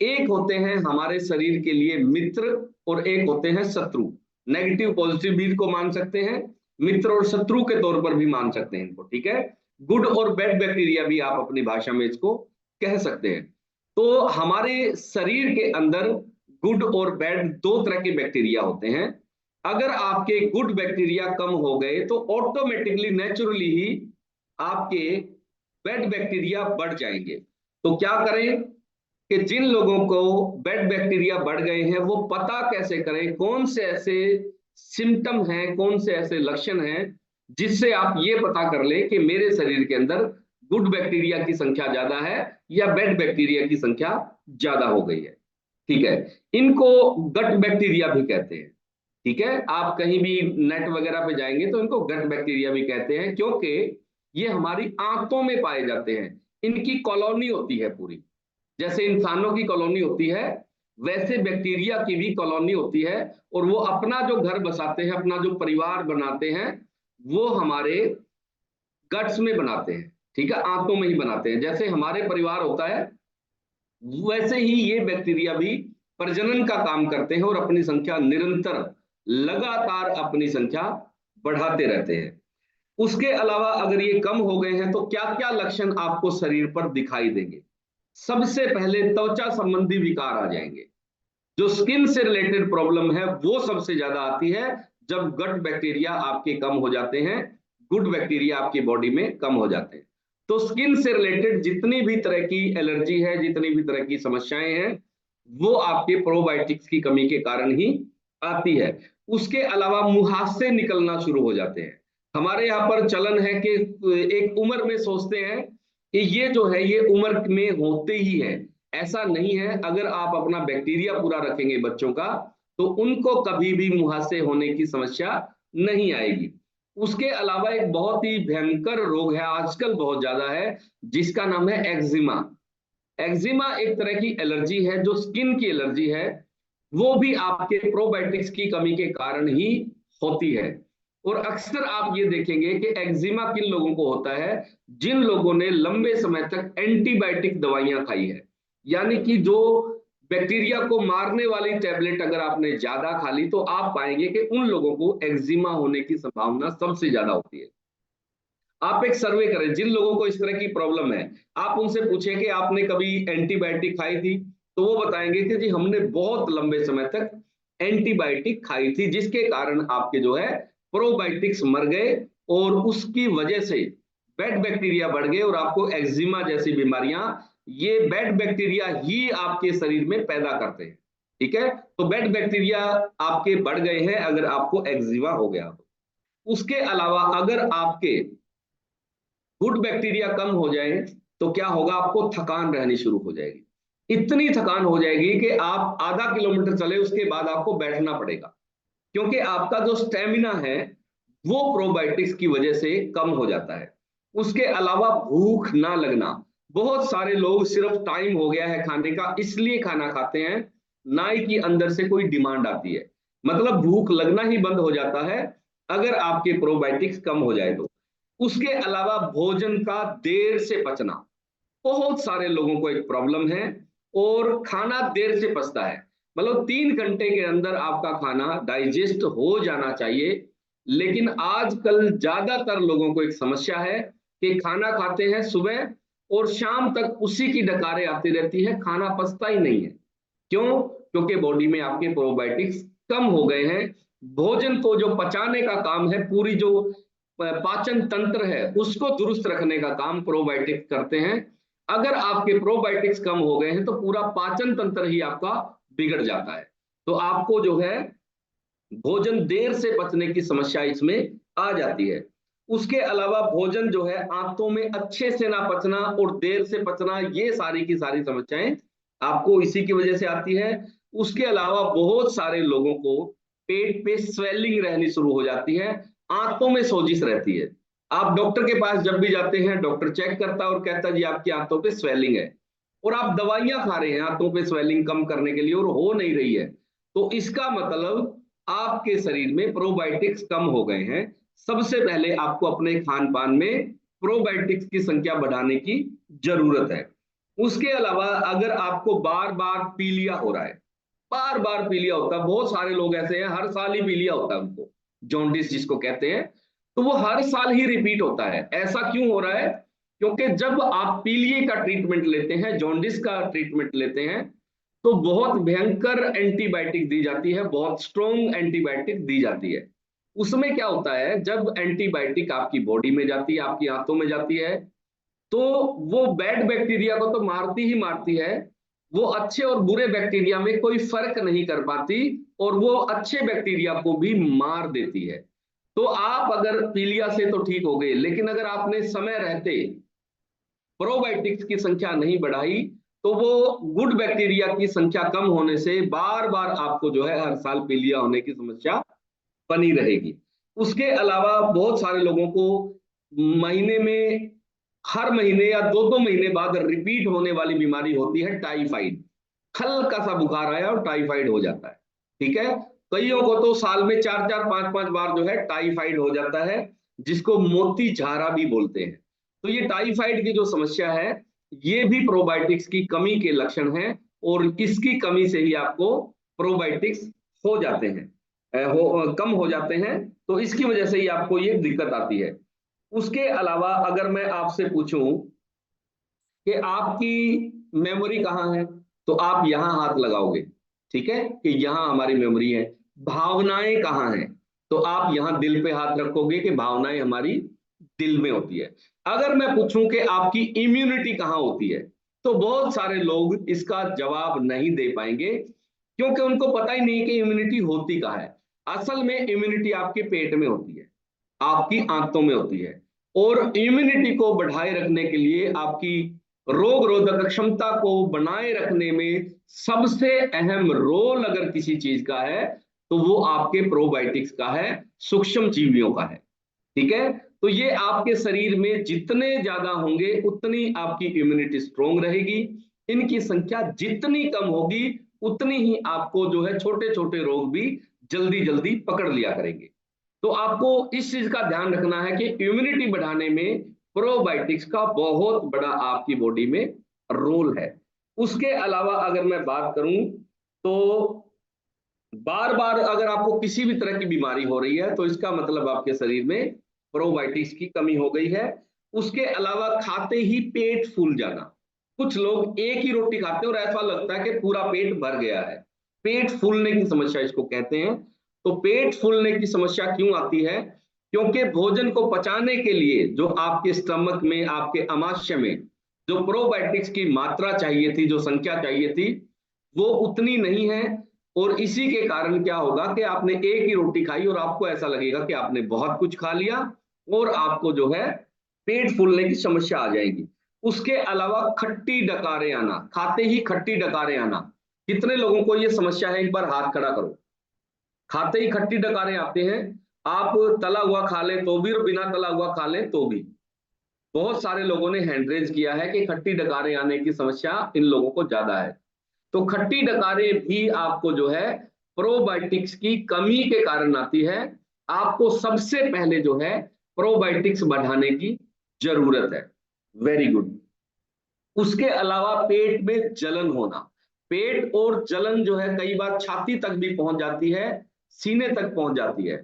एक होते हैं हमारे शरीर के लिए मित्र, और एक होते हैं शत्रु। नेगेटिव पॉजिटिव भी को मान सकते हैं, मित्र और शत्रु के तौर पर भी मान सकते हैं इनको, ठीक है। गुड और बैड बैक्टीरिया भी आप अपनी भाषा में इसको कह सकते हैं। तो हमारे शरीर के अंदर गुड और बैड 2 तरह के बैक्टीरिया होते हैं। अगर आपके गुड बैक्टीरिया कम हो गए तो ऑटोमेटिकली नेचुरली ही आपके बैड बैक्टीरिया बढ़ जाएंगे। तो क्या करें कि जिन लोगों को बैड बैक्टीरिया बढ़ गए हैं वो पता कैसे करें, कौन से ऐसे सिम्टम हैं, कौन से ऐसे लक्षण हैं जिससे आप ये पता कर ले कि मेरे शरीर के अंदर गुड बैक्टीरिया की संख्या ज्यादा है या बैड बैक्टीरिया की संख्या ज्यादा हो गई है, ठीक है। इनको गट बैक्टीरिया भी कहते हैं, ठीक है। आप कहीं भी नेट वगैरह पे जाएंगे तो इनको गट बैक्टीरिया भी कहते हैं, क्योंकि ये हमारी आंतों में पाए जाते हैं। इनकी कॉलोनी होती है पूरी, जैसे इंसानों की कॉलोनी होती है वैसे बैक्टीरिया की भी कॉलोनी होती है, और वो अपना जो घर बसाते हैं, अपना जो परिवार बनाते हैं, वो हमारे गट्स में बनाते हैं, ठीक है, आंतों में ही बनाते हैं। जैसे हमारे परिवार होता है वैसे ही ये बैक्टीरिया भी प्रजनन का काम करते हैं और अपनी संख्या निरंतर लगातार अपनी संख्या बढ़ाते रहते हैं। उसके अलावा अगर ये कम हो गए हैं तो क्या क्या लक्षण आपको शरीर पर दिखाई देंगे? सबसे पहले त्वचा संबंधी विकार आ जाएंगे। जो स्किन से रिलेटेड प्रॉब्लम है वो सबसे ज्यादा आती है जब गट बैक्टीरिया आपके कम हो जाते हैं, गुड बैक्टीरिया आपकी बॉडी में कम हो जाते हैं। तो स्किन से रिलेटेड जितनी भी तरह की एलर्जी है, जितनी भी तरह की समस्याएं हैं, वो आपके प्रोबायोटिक्स की कमी के कारण ही आती है। उसके अलावा मुहासे निकलना शुरू हो जाते हैं। हमारे यहाँ पर चलन है कि एक उम्र में सोचते हैं कि ये जो है ये उम्र में होते ही है। ऐसा नहीं है। अगर आप अपना बैक्टीरिया पूरा रखेंगे बच्चों का तो उनको कभी भी मुहासे होने की समस्या नहीं आएगी। उसके अलावा एक बहुत ही भयंकर रोग है, आजकल बहुत ज्यादा है, जिसका नाम है एक्जिमा। एक्जिमा एक तरह की एलर्जी है, जो स्किन की एलर्जी है, वो भी आपके प्रोबायोटिक्स की कमी के कारण ही होती है। और अक्सर आप ये देखेंगे कि एक्जिमा किन लोगों को होता है? जिन लोगों ने लंबे समय तक एंटीबायोटिक दवाइयां खाई है, यानी कि जो बैक्टीरिया को मारने वाली टैबलेट अगर आपने ज्यादा खा ली तो आप पाएंगे कि उन लोगों को एक्जिमा होने की संभावना सबसे ज्यादा होती है। आप एक सर्वे करें, जिन लोगों को इस तरह की प्रॉब्लम है, आप उनसे पूछें कि आपने कभी एंटीबायोटिक खाई थी, तो वो बताएंगे कि जी हमने बहुत लंबे समय तक एंटीबायोटिक खाई थी, जिसके कारण आपके जो है प्रोबायोटिक्स मर गए और उसकी वजह से बैड बैक्टीरिया बढ़ गए और आपको एक्जिमा जैसी बीमारियां ये बैड बैक्टीरिया ही आपके शरीर में पैदा करते हैं। ठीक है, तो बैड बैक्टीरिया आपके बढ़ गए हैं अगर आपको एक्जिमा हो गया हो। उसके अलावा अगर आपके गुड बैक्टीरिया कम हो जाए तो क्या होगा? आपको थकान रहनी शुरू हो जाएगी। इतनी थकान हो जाएगी कि आप आधा किलोमीटर चले उसके बाद आपको बैठना पड़ेगा, क्योंकि आपका जो स्टेमिना है वो प्रोबायोटिक्स की वजह से कम हो जाता है। उसके अलावा भूख ना लगना, बहुत सारे लोग सिर्फ टाइम हो गया है खाने का इसलिए खाना खाते हैं, ना ही कि अंदर से कोई डिमांड आती है। मतलब भूख लगना ही बंद हो जाता है अगर आपके प्रोबायोटिक्स कम हो जाए तो। उसके अलावा भोजन का देर से पचना, बहुत सारे लोगों को एक प्रॉब्लम है, और खाना देर से पचता है। मतलब 3 घंटे के अंदर आपका खाना डाइजेस्ट हो जाना चाहिए, लेकिन आजकल ज्यादातर लोगों को एक समस्या है कि खाना खाते हैं सुबह और शाम तक उसी की डकारें आती रहती है, खाना पचता ही नहीं है। क्यों? क्योंकि बॉडी में आपके प्रोबायोटिक्स कम हो गए हैं। भोजन को जो पचाने का काम है, पूरी जो पाचन तंत्र है उसको दुरुस्त रखने का काम प्रोबायोटिक्स करते हैं। अगर आपके प्रोबायोटिक्स कम हो गए हैं तो पूरा पाचन तंत्र ही आपका बिगड़ जाता है। तो आपको जो है भोजन देर से पचने की समस्या इसमें आ जाती है। उसके अलावा भोजन जो है आंतों में अच्छे से ना पचना और देर से पचना, ये सारी की सारी समस्याएं आपको इसी की वजह से आती है। उसके अलावा बहुत सारे लोगों को पेट पे स्वेलिंग रहनी शुरू हो जाती है, आंतों में सोजिश रहती है। आप डॉक्टर के पास जब भी जाते हैं, डॉक्टर चेक करता है और कहता है जी आपकी आंतों पे स्वेलिंग है, और आप दवाइयां खा रहे हैं आंतों पे स्वेलिंग कम करने के लिए और हो नहीं रही है, तो इसका मतलब आपके शरीर में प्रोबायोटिक्स कम हो गए हैं। सबसे पहले आपको अपने खान पान में प्रोबायोटिक्स की संख्या बढ़ाने की जरूरत है। उसके अलावा अगर आपको बार बार पीलिया हो रहा है, बार बार पीलिया होता है, बहुत सारे लोग ऐसे हैं हर साल ही पीलिया होता है उनको, जॉन्डिस जिसको कहते हैं, तो वो हर साल ही रिपीट होता है। ऐसा क्यों हो रहा है? क्योंकि जब आप पीलिया का ट्रीटमेंट लेते हैं, जॉन्डिस का ट्रीटमेंट लेते हैं, तो बहुत भयंकर एंटीबायोटिक दी जाती है, बहुत स्ट्रॉन्ग एंटीबायोटिक दी जाती है। उसमें क्या होता है, जब एंटीबायोटिक आपकी बॉडी में जाती है, आपकी आंतों में जाती है, तो वो बैड बैक्टीरिया को तो मारती ही मारती है, वो अच्छे और बुरे बैक्टीरिया में कोई फर्क नहीं कर पाती और वो अच्छे बैक्टीरिया को भी मार देती है। तो आप अगर पीलिया से तो ठीक हो गए, लेकिन अगर आपने समय रहते प्रोबायोटिक्स की संख्या नहीं बढ़ाई तो वो गुड बैक्टीरिया की संख्या कम होने से बार बार आपको जो है हर साल पीलिया होने की समस्या बनी रहेगी। उसके अलावा बहुत सारे लोगों को महीने में, हर महीने या 2-2 महीने बाद रिपीट होने वाली बीमारी होती है टाइफाइड। हल्का सा बुखार आया और टाइफाइड हो जाता है। ठीक है, कईयों को तो साल में 4-4, 5-5 बार जो है टाइफाइड हो जाता है, जिसको मोती झारा भी बोलते हैं। तो ये टाइफाइड की जो समस्या है ये भी प्रोबायोटिक्स की कमी के लक्षण हैं, और इसकी कमी से ही आपको प्रोबायोटिक्स हो जाते हैं। कम हो जाते हैं, तो इसकी वजह से ही आपको ये दिक्कत आती है। उसके अलावा अगर मैं आपसे पूछूं कि आपकी मेमोरी कहाँ है, तो आप यहाँ हाथ लगाओगे, ठीक है, कि यहाँ हमारी मेमोरी है। भावनाएं कहाँ हैं, तो आप यहाँ दिल पे हाथ रखोगे कि भावनाएं हमारी दिल में होती है। अगर मैं पूछूं कि आपकी इम्यूनिटी कहाँ होती है, तो बहुत सारे लोग इसका जवाब नहीं दे पाएंगे, क्योंकि उनको पता ही नहीं कि इम्यूनिटी होती कहाँ है। असल में इम्यूनिटी आपके पेट में होती है, आपकी आंतों में होती है। और इम्यूनिटी को बढ़ाए रखने के लिए, आपकी रोग रोधक क्षमता को बनाए रखने में सबसे अहम रोल अगर किसी चीज का है, तो वो आपके प्रोबायोटिक्स का है, सूक्ष्म जीवियों का है, ठीक है। तो ये आपके शरीर में जितने ज्यादा होंगे उतनी आपकी इम्यूनिटी स्ट्रोंग रहेगी। इनकी संख्या जितनी कम होगी उतनी ही आपको जो है छोटे छोटे रोग भी जल्दी जल्दी पकड़ लिया करेंगे। तो आपको इस चीज का ध्यान रखना है कि इम्यूनिटी बढ़ाने में प्रोबायोटिक्स का बहुत बड़ा आपकी बॉडी में रोल है। उसके अलावा अगर मैं बात करूं, तो बार बार अगर आपको किसी भी तरह की बीमारी हो रही है, तो इसका मतलब आपके शरीर में प्रोबायोटिक्स की कमी हो गई है। उसके अलावा खाते ही पेट फूल जाना, कुछ लोग एक ही रोटी खाते हैं और ऐसा लगता है कि पूरा पेट भर गया है, पेट फूलने की समस्या इसको कहते हैं। तो पेट फूलने की समस्या क्यों आती है? क्योंकि भोजन को पचाने के लिए जो आपके स्टमक में, आपके अमाशय में जो प्रोबायोटिक्स की मात्रा चाहिए थी, जो संख्या चाहिए थी, वो उतनी नहीं है। और इसी के कारण क्या होगा कि आपने एक ही रोटी खाई और आपको ऐसा लगेगा कि आपने बहुत कुछ खा लिया और आपको जो है पेट फूलने की समस्या आ जाएगी। उसके अलावा खट्टी डकारें आना, खाते ही खट्टी डकारें आना, कितने लोगों को ये समस्या है? एक बार हाथ खड़ा करो। खाते ही खट्टी डकारें आते हैं, आप तला हुआ खा लें तो भी और बिना तला हुआ खा लें तो भी। बहुत सारे लोगों ने हैंड रेज किया है कि खट्टी डकारें आने की समस्या इन लोगों को ज्यादा है। तो खट्टी डकारें भी आपको जो है प्रोबायोटिक्स की कमी के कारण आती है। आपको सबसे पहले जो है प्रोबायोटिक्स बढ़ाने की जरूरत है। Very good. उसके अलावा पेट में जलन होना, पेट और जलन जो है कई बार छाती तक भी पहुंच जाती है, सीने तक पहुंच जाती है।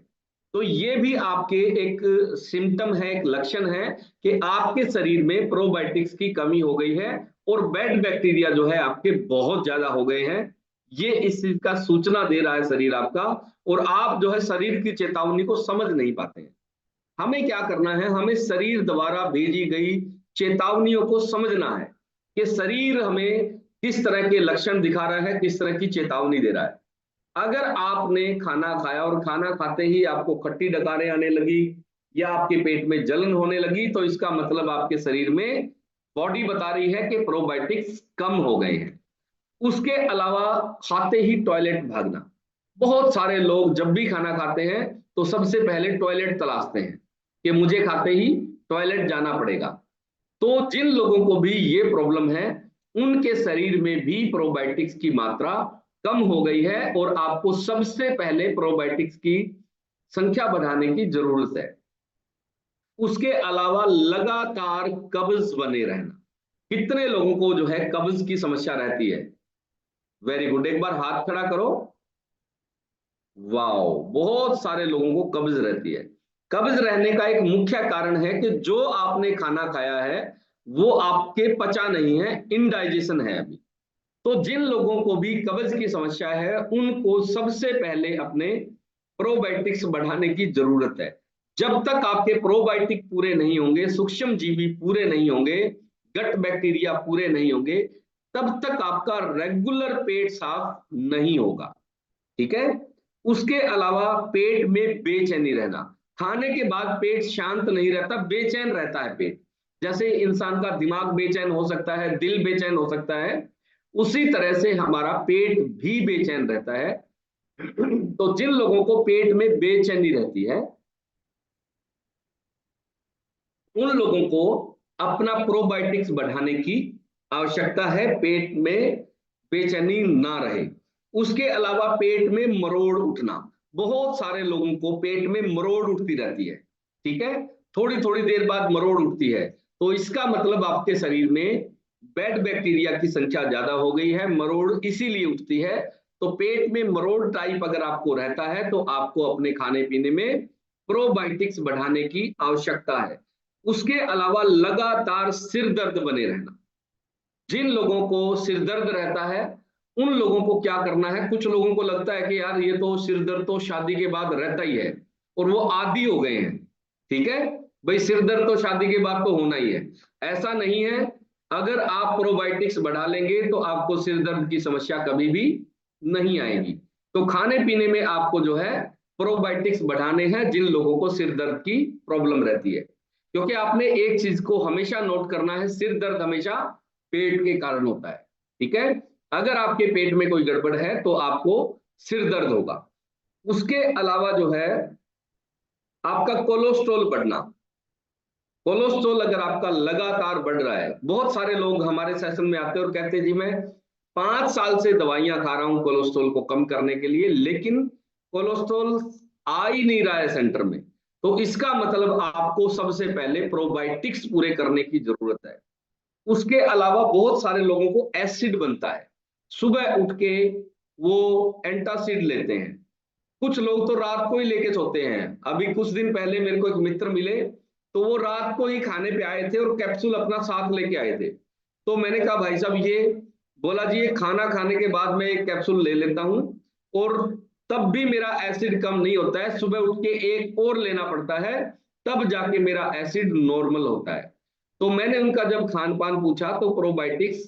तो ये भी आपके एक सिम्टम है, एक लक्षण है कि आपके शरीर में प्रोबायोटिक्स की कमी हो गई है और बैड बैक्टीरिया जो है आपके बहुत ज्यादा हो गए हैं। ये इस चीज का सूचना दे रहा है शरीर आपका, और आप जो है शरीर की चेतावनी को समझ नहीं पाते हैं। हमें क्या करना है? हमें शरीर द्वारा भेजी गई चेतावनियों को समझना है कि शरीर हमें किस तरह के लक्षण दिखा रहा है, किस तरह की चेतावनी दे रहा है। अगर आपने खाना खाया और खाना खाते ही आपको खट्टी डकारें आने लगी या आपके पेट में जलन होने लगी, तो इसका मतलब आपके शरीर में बॉडी बता रही है कि प्रोबायोटिक्स कम हो गए हैं। उसके अलावा खाते ही टॉयलेट भागना, बहुत सारे लोग जब भी खाना खाते हैं तो सबसे पहले टॉयलेट तलाशते हैं कि मुझे खाते ही टॉयलेट जाना पड़ेगा। तो जिन लोगों को भी ये प्रॉब्लम है, उनके शरीर में भी प्रोबायोटिक्स की मात्रा कम हो गई है और आपको सबसे पहले प्रोबायोटिक्स की संख्या बढ़ाने की जरूरत है। उसके अलावा लगातार कब्ज बने रहना, कितने लोगों को जो है कब्ज की समस्या रहती है? वेरी गुड, एक बार हाथ खड़ा करो। वाओ, बहुत सारे लोगों को कब्ज रहती है। कब्ज रहने का एक मुख्य कारण है कि जो आपने खाना खाया है वो आपके पचा नहीं है, इनडाइजेशन है अभी। तो जिन लोगों को भी कब्ज की समस्या है, उनको सबसे पहले अपने प्रोबायोटिक्स बढ़ाने की जरूरत है। जब तक आपके प्रोबायोटिक पूरे नहीं होंगे, सूक्ष्म जीवी पूरे नहीं होंगे, गट बैक्टीरिया पूरे नहीं होंगे, तब तक आपका रेगुलर पेट साफ नहीं होगा, ठीक है। उसके अलावा पेट में बेचैनी रहना, खाने के बाद पेट शांत नहीं रहता, बेचैन रहता है पेट। जैसे इंसान का दिमाग बेचैन हो सकता है, दिल बेचैन हो सकता है, उसी तरह से हमारा पेट भी बेचैन रहता है। तो जिन लोगों को पेट में बेचैनी रहती है, उन लोगों को अपना प्रोबायोटिक्स बढ़ाने की आवश्यकता है, पेट में बेचैनी ना रहे। उसके अलावा पेट में मरोड़ उठना, बहुत सारे लोगों को पेट में मरोड़ उठती रहती है, ठीक है, थोड़ी थोड़ी देर बाद मरोड़ उठती है। तो इसका मतलब आपके शरीर में बैड बैक्टीरिया की संख्या ज्यादा हो गई है। मरोड़ इसीलिए उठती है तो पेट में मरोड़ टाइप अगर आपको रहता है तो आपको अपने खाने पीने में प्रोबायोटिक्स बढ़ाने की आवश्यकता है। उसके अलावा लगातार सिर दर्द बने रहना, जिन लोगों को सिर दर्द रहता है उन लोगों को क्या करना है, कुछ लोगों को लगता है कि यार ये तो सिर दर्द तो शादी के बाद रहता ही है और वो आदी हो गए हैं। ठीक है भाई, सिर दर्द तो शादी के बाद तो होना ही है, ऐसा नहीं है। अगर आप प्रोबायोटिक्स बढ़ा लेंगे तो आपको सिर दर्द की समस्या कभी भी नहीं आएगी। तो खाने पीने में आपको जो है प्रोबायोटिक्स बढ़ाने हैं जिन लोगों को सिर दर्द की प्रॉब्लम रहती है, क्योंकि आपने एक चीज को हमेशा नोट करना है, सिर दर्द हमेशा पेट के कारण होता है। ठीक है, अगर आपके पेट में कोई गड़बड़ है तो आपको सिर दर्द होगा। उसके अलावा जो है आपका कोलेस्ट्रॉल बढ़ना, कोलेस्ट्रॉल अगर आपका लगातार बढ़ रहा है, बहुत सारे लोग हमारे सेशन में आते हैं और कहते हैं जी मैं 5 साल से दवाइयां खा रहा हूं कोलेस्ट्रॉल को कम करने के लिए, लेकिन कोलेस्ट्रॉल आ ही नहीं रहा है सेंटर में। तो इसका मतलब आपको सबसे पहले प्रोबायोटिक्स पूरे करने की जरूरत है। उसके अलावा बहुत सारे लोगों को एसिड बनता है, सुबह उठ के वो एंटासिड लेते हैं, कुछ लोग तो रात को ही लेके सोते हैं। अभी कुछ दिन पहले मेरे को एक मित्र मिले तो वो रात को ही खाने पे आए थे और कैप्सूल अपना साथ लेके आए थे। तो मैंने कहा भाई साहब ये, बोला जी ये खाना खाने के बाद मैं एक कैप्सूल ले लेता हूं और तब भी मेरा एसिड कम नहीं होता है, सुबह उठ के एक और लेना पड़ता है तब जाके मेरा एसिड नॉर्मल होता है। तो मैंने उनका जब खान पान पूछा तो प्रोबायोटिक्स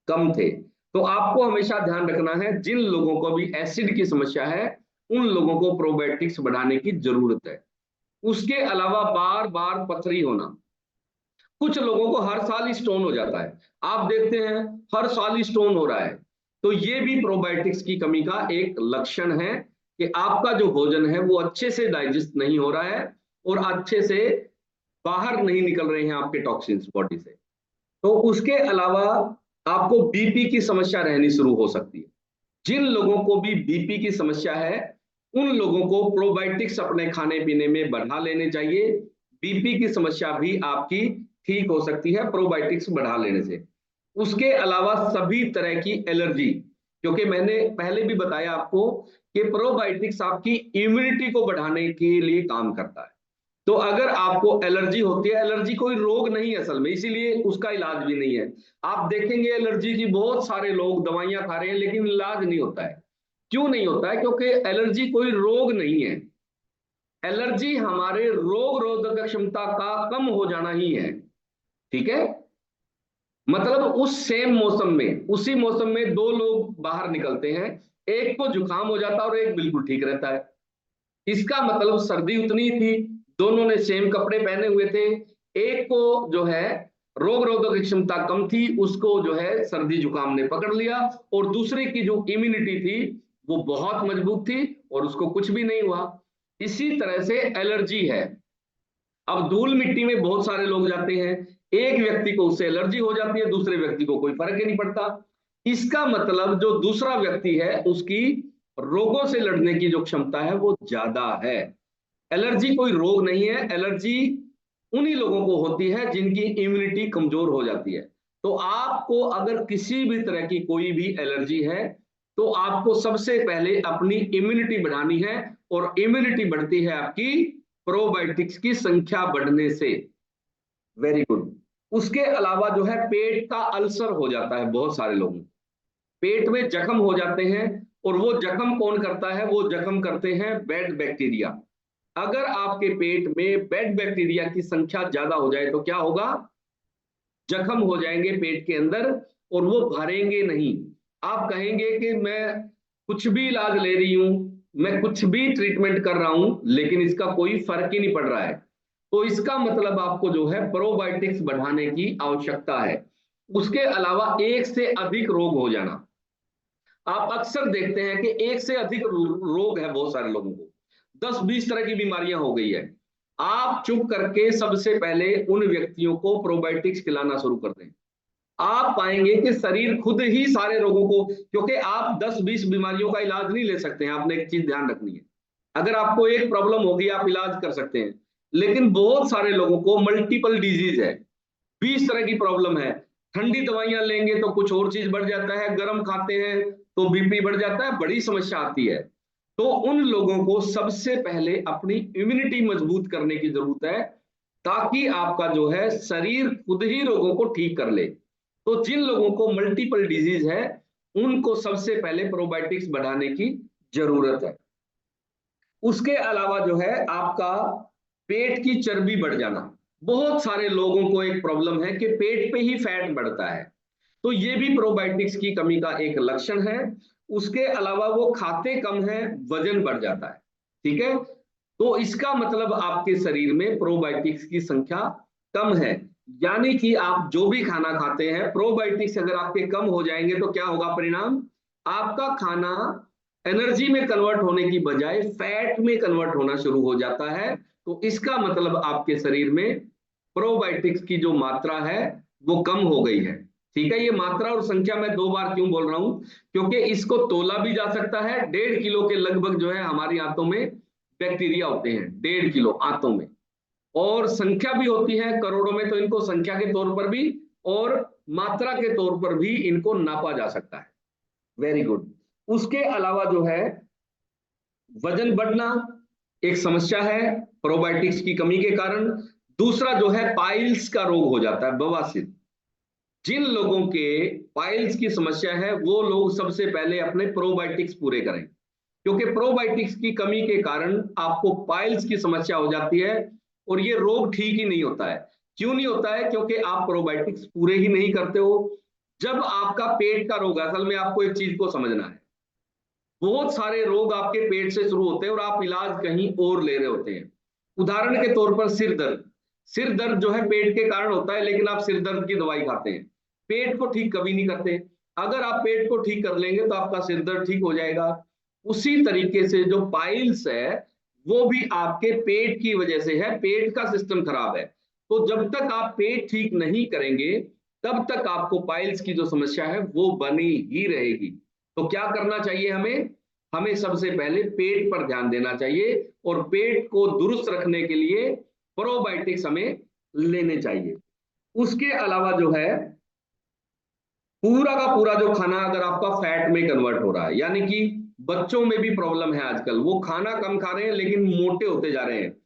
कम थे। तो आपको हमेशा ध्यान रखना है जिन लोगों को भी एसिड की समस्या है उन लोगों को प्रोबायोटिक्स बढ़ाने की जरूरत है। उसके अलावा बार बार पथरी होना, कुछ लोगों को हर साल ही स्टोन हो जाता है, आप देखते हैं हर साल ही स्टोन हो रहा है, तो ये भी प्रोबायोटिक्स की कमी का एक लक्षण है कि आपका जो भोजन है वो अच्छे से डाइजेस्ट नहीं हो रहा है और अच्छे से बाहर नहीं निकल रहे हैं आपके टॉक्सिन्स बॉडी से। तो उसके अलावा आपको बीपी की समस्या रहनी शुरू हो सकती है। जिन लोगों को भी बीपी की समस्या है उन लोगों को प्रोबायोटिक्स अपने खाने पीने में बढ़ा लेने चाहिए। बीपी की समस्या भी आपकी ठीक हो सकती है प्रोबायोटिक्स बढ़ा लेने से। उसके अलावा सभी तरह की एलर्जी, क्योंकि मैंने पहले भी बताया आपको कि प्रोबायोटिक्स आपकी इम्यूनिटी को बढ़ाने के लिए काम करता है। तो अगर आपको एलर्जी होती है, एलर्जी कोई रोग नहीं है असल में, इसीलिए उसका इलाज भी नहीं है। आप देखेंगे एलर्जी की बहुत सारे लोग दवाइयां खा रहे हैं लेकिन इलाज नहीं होता है। क्यों नहीं होता है? क्योंकि एलर्जी कोई रोग नहीं है, एलर्जी हमारे रोग रोधक क्षमता का कम हो जाना ही है। ठीक है, मतलब उस सेम मौसम में, उसी मौसम में दो लोग बाहर निकलते हैं, एक को जुकाम हो जाता है और एक बिल्कुल ठीक रहता है। इसका मतलब सर्दी उतनी थी, दोनों ने सेम कपड़े पहने हुए थे, एक को जो है रोग रोधक क्षमता कम थी, उसको जो है सर्दी जुकाम ने पकड़ लिया, और दूसरे की जो इम्यूनिटी थी वो बहुत मजबूत थी और उसको कुछ भी नहीं हुआ। इसी तरह से एलर्जी है। अब धूल मिट्टी में बहुत सारे लोग जाते हैं, एक व्यक्ति को उससे एलर्जी हो जाती है, दूसरे व्यक्ति को कोई फर्क ही नहीं पड़ता। इसका मतलब जो दूसरा व्यक्ति है उसकी रोगों से लड़ने की जो क्षमता है वो ज्यादा है। एलर्जी कोई रोग नहीं है, एलर्जी उन्हीं लोगों को होती है जिनकी इम्यूनिटी कमजोर हो जाती है। तो आपको अगर किसी भी तरह की कोई भी एलर्जी है तो आपको सबसे पहले अपनी इम्यूनिटी बढ़ानी है, और इम्यूनिटी बढ़ती है आपकी प्रोबायोटिक्स की संख्या बढ़ने से। Very good. उसके अलावा जो है पेट का अल्सर हो जाता है बहुत सारे लोगों को, पेट में जख्म हो जाते हैं, और वो जख्म कौन करता है? वो जख्म करते हैं बैड बैक्टीरिया। अगर आपके पेट में बैड बैक्टीरिया की संख्या ज्यादा हो जाए तो क्या होगा? जख्म हो जाएंगे पेट के अंदर और वो भरेंगे नहीं। आप कहेंगे कि मैं कुछ भी इलाज ले रही हूं, मैं कुछ भी ट्रीटमेंट कर रहा हूं, लेकिन इसका कोई फर्क ही नहीं पड़ रहा है। तो इसका मतलब आपको जो है प्रोबायोटिक्स बढ़ाने की आवश्यकता है। उसके अलावा एक से अधिक रोग हो जाना, आप अक्सर देखते हैं कि एक से अधिक रोग है बहुत सारे लोगों को, 10-20 तरह की बीमारियां हो गई है। आप चुप करके सबसे पहले उन व्यक्तियों को प्रोबायोटिक्स खिलाना शुरू कर दें, आप पाएंगे कि शरीर खुद ही सारे रोगों को, क्योंकि आप 10-20 बीमारियों का इलाज नहीं ले सकते हैं। आपने एक चीज ध्यान रखनी है, अगर आपको एक प्रॉब्लम होगी आप इलाज कर सकते हैं, लेकिन बहुत सारे लोगों को मल्टीपल डिजीज है, 20 तरह की प्रॉब्लम है। ठंडी दवाइयां लेंगे तो कुछ और चीज बढ़ जाता है, गर्म खाते हैं तो बीपी बढ़ जाता है, बड़ी समस्या आती है। तो उन लोगों को सबसे पहले अपनी इम्यूनिटी मजबूत करने की जरूरत है, ताकि आपका जो है शरीर खुद ही रोगों को ठीक कर ले। तो जिन लोगों को मल्टीपल डिजीज है, उनको सबसे पहले प्रोबायोटिक्स बढ़ाने की जरूरत है। उसके अलावा जो है आपका पेट की चर्बी बढ़ जाना, बहुत सारे लोगों को एक प्रॉब्लम है कि पेट पे ही फैट बढ़ता है, तो ये भी प्रोबायोटिक्स की कमी का एक लक्षण है। उसके अलावा वो खाते कम है, वजन बढ़ जाता है, ठीक है। तो इसका मतलब आपके शरीर में प्रोबायोटिक्स की संख्या कम है, यानी कि आप जो भी खाना खाते हैं, प्रोबायोटिक्स अगर आपके कम हो जाएंगे तो क्या होगा परिणाम, आपका खाना एनर्जी में कन्वर्ट होने की बजाय फैट में कन्वर्ट होना शुरू हो जाता है। तो इसका मतलब आपके शरीर में प्रोबायोटिक्स की जो मात्रा है वो कम हो गई है, ठीक है। ये मात्रा और संख्या मैं 2 बार क्यों बोल रहा हूं, क्योंकि इसको तोला भी जा सकता है। 1.5 किलो के लगभग जो है हमारी आंतों में बैक्टीरिया होते हैं, 1.5 किलो आंतों में, और संख्या भी होती है करोड़ों में, तो इनको संख्या के तौर पर भी और मात्रा के तौर पर भी इनको नापा जा सकता है। Very good. उसके अलावा जो है वजन बढ़ना एक समस्या है प्रोबायोटिक्स की कमी के कारण। दूसरा जो है पाइल्स का रोग हो जाता है, बवासीर। जिन लोगों के पाइल्स की समस्या है वो लोग सबसे पहले अपने प्रोबायोटिक्स पूरे करें, क्योंकि प्रोबायोटिक्स की कमी के कारण आपको पाइल्स की समस्या हो जाती है और ये रोग ठीक ही नहीं होता है। क्यों नहीं होता है, क्योंकि आप प्रोबायोटिक्स पूरे ही नहीं करते हो। जब आपका पेट का रोग, असल में आपको एक चीज को समझना है, बहुत सारे रोग आपके पेट से शुरू होते हैं और आप इलाज कहीं और ले रहे होते हैं। उदाहरण के तौर पर सिर दर्द, सिर दर्द जो है पेट के कारण होता है, लेकिन आप सिर दर्द की दवाई खाते हैं, पेट को ठीक कभी नहीं करते। अगर आप पेट को ठीक कर लेंगे तो आपका सिर दर्द ठीक हो जाएगा। उसी तरीके से जो पाइल्स है वो भी आपके पेट की वजह से है, पेट का सिस्टम खराब है। तो जब तक आप पेट ठीक नहीं करेंगे तब तक आपको पाइल्स की जो समस्या है वो बनी ही रहेगी। तो क्या करना चाहिए हमें, हमें सबसे पहले पेट पर ध्यान देना चाहिए और पेट को दुरुस्त रखने के लिए प्रोबायोटिक्स हमें लेने चाहिए। उसके अलावा जो है पूरा का पूरा जो खाना अगर आपका फैट में कन्वर्ट हो रहा है, यानी कि बच्चों में भी प्रॉब्लम है आजकल, वो खाना कम खा रहे हैं लेकिन मोटे होते जा रहे हैं।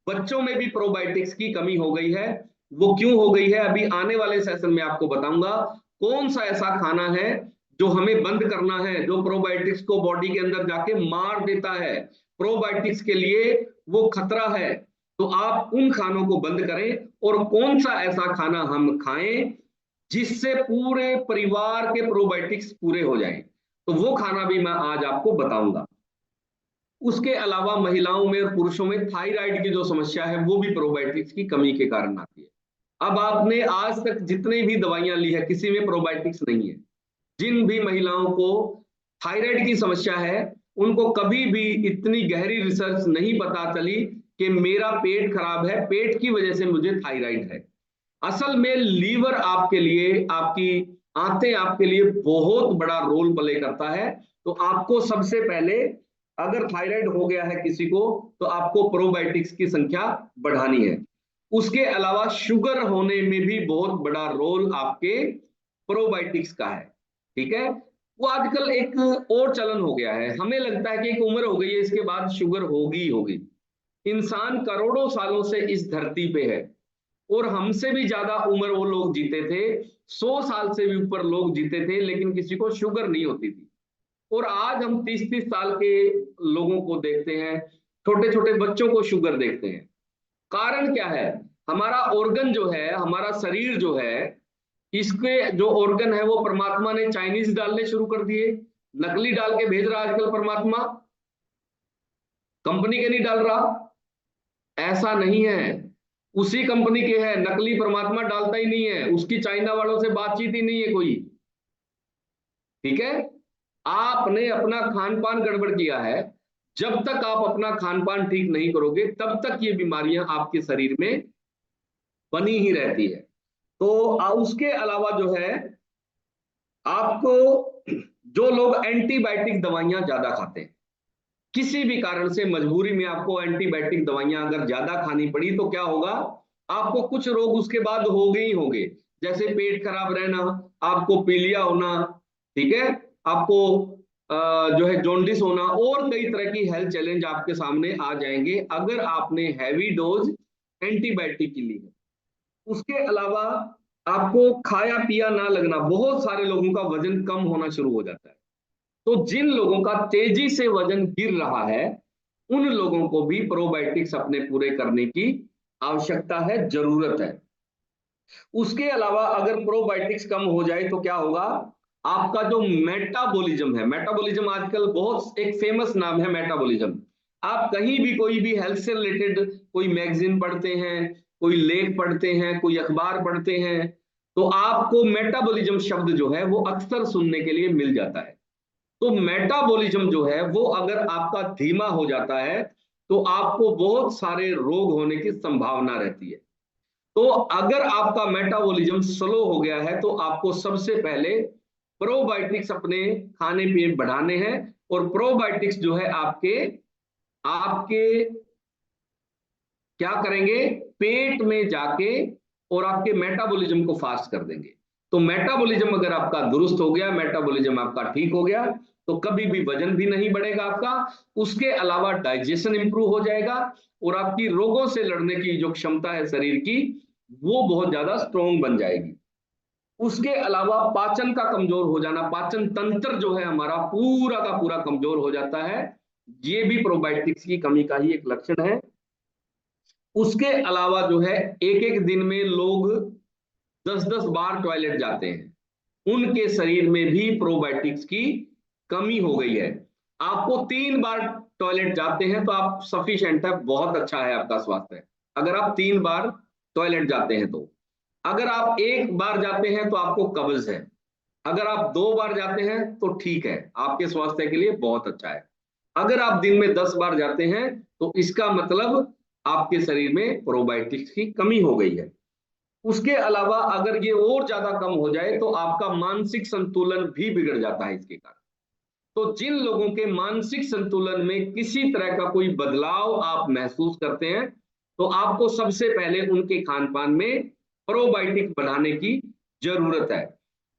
बच्चों में भी प्रोबायोटिक्स की कमी हो गई है। वो क्यों हो गई है, अभी आने वाले सेशन में आपको बताऊंगा कौन सा ऐसा खाना है जो हमें बंद करना है, जो प्रोबायोटिक्स को बॉडी के अंदर जाके मार देता है, प्रोबायोटिक्स के लिए वो खतरा है। तो आप उन खानों को बंद करें और कौन सा ऐसा खाना हम खाएं जिससे पूरे परिवार के प्रोबायोटिक्स पूरे हो जाएं, तो वो खाना भी मैं आज आपको बताऊंगा। उसके अलावा महिलाओं में और पुरुषों में थायराइड की जो समस्या है वो भी प्रोबायोटिक्स की कमी के कारण आती है। अब आपने आज तक जितने भी दवाइयां ली है किसी में प्रोबायोटिक्स नहीं है। जिन भी महिलाओं को थायराइड की समस्या है उनको कभी भी इतनी गहरी रिसर्च नहीं पता चली कि मेरा पेट खराब है, पेट की वजह से मुझे थायराइड है। असल में लीवर आपके लिए, आपकी आंतें आपके लिए बहुत बड़ा रोल प्ले करता है। तो आपको सबसे पहले अगर थायराइड हो गया है किसी को तो आपको प्रोबायोटिक्स की संख्या बढ़ानी है। उसके अलावा शुगर होने में भी बहुत बड़ा रोल आपके प्रोबायोटिक्स का है, ठीक है। वो आजकल एक और चलन हो गया है, हमें लगता है कि एक उम्र हो गई है इसके बाद शुगर होगी ही होगी। इंसान करोड़ों सालों से इस धरती पे है और हमसे भी ज्यादा उम्र वो लोग जीते थे, 100 साल से भी ऊपर लोग जीते थे, लेकिन किसी को शुगर नहीं होती थी। और आज हम 30-30 साल के लोगों को देखते हैं, छोटे छोटे बच्चों को शुगर देखते हैं। कारण क्या है, हमारा ऑर्गन जो है, हमारा शरीर जो है, इसके जो ऑर्गन है वो परमात्मा ने चाइनीज डालने शुरू कर दिए, नकली डाल के भेज रहा आजकल परमात्मा, कंपनी के नहीं डाल रहा। ऐसा नहीं है, उसी कंपनी के है, नकली परमात्मा डालता ही नहीं है, उसकी चाइना वालों से बातचीत ही नहीं है कोई, ठीक है। आपने अपना खान पान गड़बड़ किया है, जब तक आप अपना खान पान ठीक नहीं करोगे तब तक ये बीमारियां आपके शरीर में बनी ही रहती है। तो उसके अलावा जो है आपको, जो लोग एंटीबायोटिक दवाइयां ज्यादा खाते हैं, किसी भी कारण से मजबूरी में आपको एंटीबायोटिक दवाइयां अगर ज्यादा खानी पड़ी तो क्या होगा, आपको कुछ रोग उसके बाद होंगे ही होंगे, जैसे पेट खराब रहना, आपको पीलिया होना, ठीक है, आपको जो है जॉन्डिस होना और कई तरह की हेल्थ चैलेंज आपके सामने आ जाएंगे अगर आपने हैवी डोज एंटीबायोटिक की ली है। उसके अलावा आपको खाया पिया ना लगना, बहुत सारे लोगों का वजन कम होना शुरू हो जाता है। तो जिन लोगों का तेजी से वजन गिर रहा है उन लोगों को भी प्रोबायोटिक्स अपने पूरे करने की आवश्यकता है, जरूरत है। उसके अलावा अगर प्रोबायोटिक्स कम हो जाए तो क्या होगा, आपका जो मेटाबॉलिज्म है, मेटाबॉलिज्म आजकल बहुत एक फेमस नाम है मेटाबॉलिज्म। आप कहीं भी कोई भी हेल्थ से रिलेटेड कोई मैगजीन पढ़ते हैं, कोई लेख पढ़ते हैं, कोई अखबार पढ़ते हैं, तो आपको मेटाबॉलिज्म शब्द जो है वो अक्सर सुनने के लिए मिल जाता है। तो मेटाबॉलिज्म जो है वो अगर आपका धीमा हो जाता है तो आपको बहुत सारे रोग होने की संभावना रहती है। तो अगर आपका मेटाबॉलिज्म स्लो हो गया है तो आपको सबसे पहले प्रोबायोटिक्स अपने खाने पीने बढ़ाने हैं। और प्रोबायोटिक्स जो है आपके आपके क्या करेंगे, पेट में जाके और आपके मेटाबॉलिज्म को फास्ट कर देंगे। तो मेटाबॉलिज्म अगर आपका दुरुस्त हो गया, मेटाबॉलिज्म आपका ठीक हो गया, तो कभी भी वजन भी नहीं बढ़ेगा आपका। उसके अलावा डाइजेशन इंप्रूव हो जाएगा और आपकी रोगों से लड़ने की जो क्षमता है शरीर की वो बहुत ज्यादा स्ट्रोंग बन जाएगी। उसके अलावा पाचन का कमजोर हो जाना, पाचन तंत्र जो है हमारा पूरा का पूरा कमजोर हो जाता है, ये भी प्रोबायोटिक्स की कमी का ही एक लक्षण है। उसके अलावा जो है एक एक दिन में लोग 10-10 बार टॉयलेट जाते हैं, उनके शरीर में भी प्रोबायोटिक्स की कमी हो गई है। आपको 3 बार टॉयलेट जाते हैं तो आप सफिशिएंट है, बहुत अच्छा है आपका स्वास्थ्य, अगर आप 3 बार टॉयलेट जाते हैं तो। अगर आप 1 बार जाते हैं तो आपको कब्ज है, अगर आप 2 बार जाते हैं तो ठीक है, आपके स्वास्थ्य के लिए बहुत अच्छा है। अगर आप दिन में 10 बार जाते हैं तो इसका मतलब आपके शरीर में प्रोबायोटिक्स की कमी हो गई है। उसके अलावा अगर ये और ज्यादा कम हो जाए तो आपका मानसिक संतुलन भी बिगड़ जाता है इसके कारण। तो जिन लोगों के मानसिक संतुलन में किसी तरह का कोई बदलाव आप महसूस करते हैं तो आपको सबसे पहले उनके खान पान में प्रोबायोटिक बढ़ाने की जरूरत है।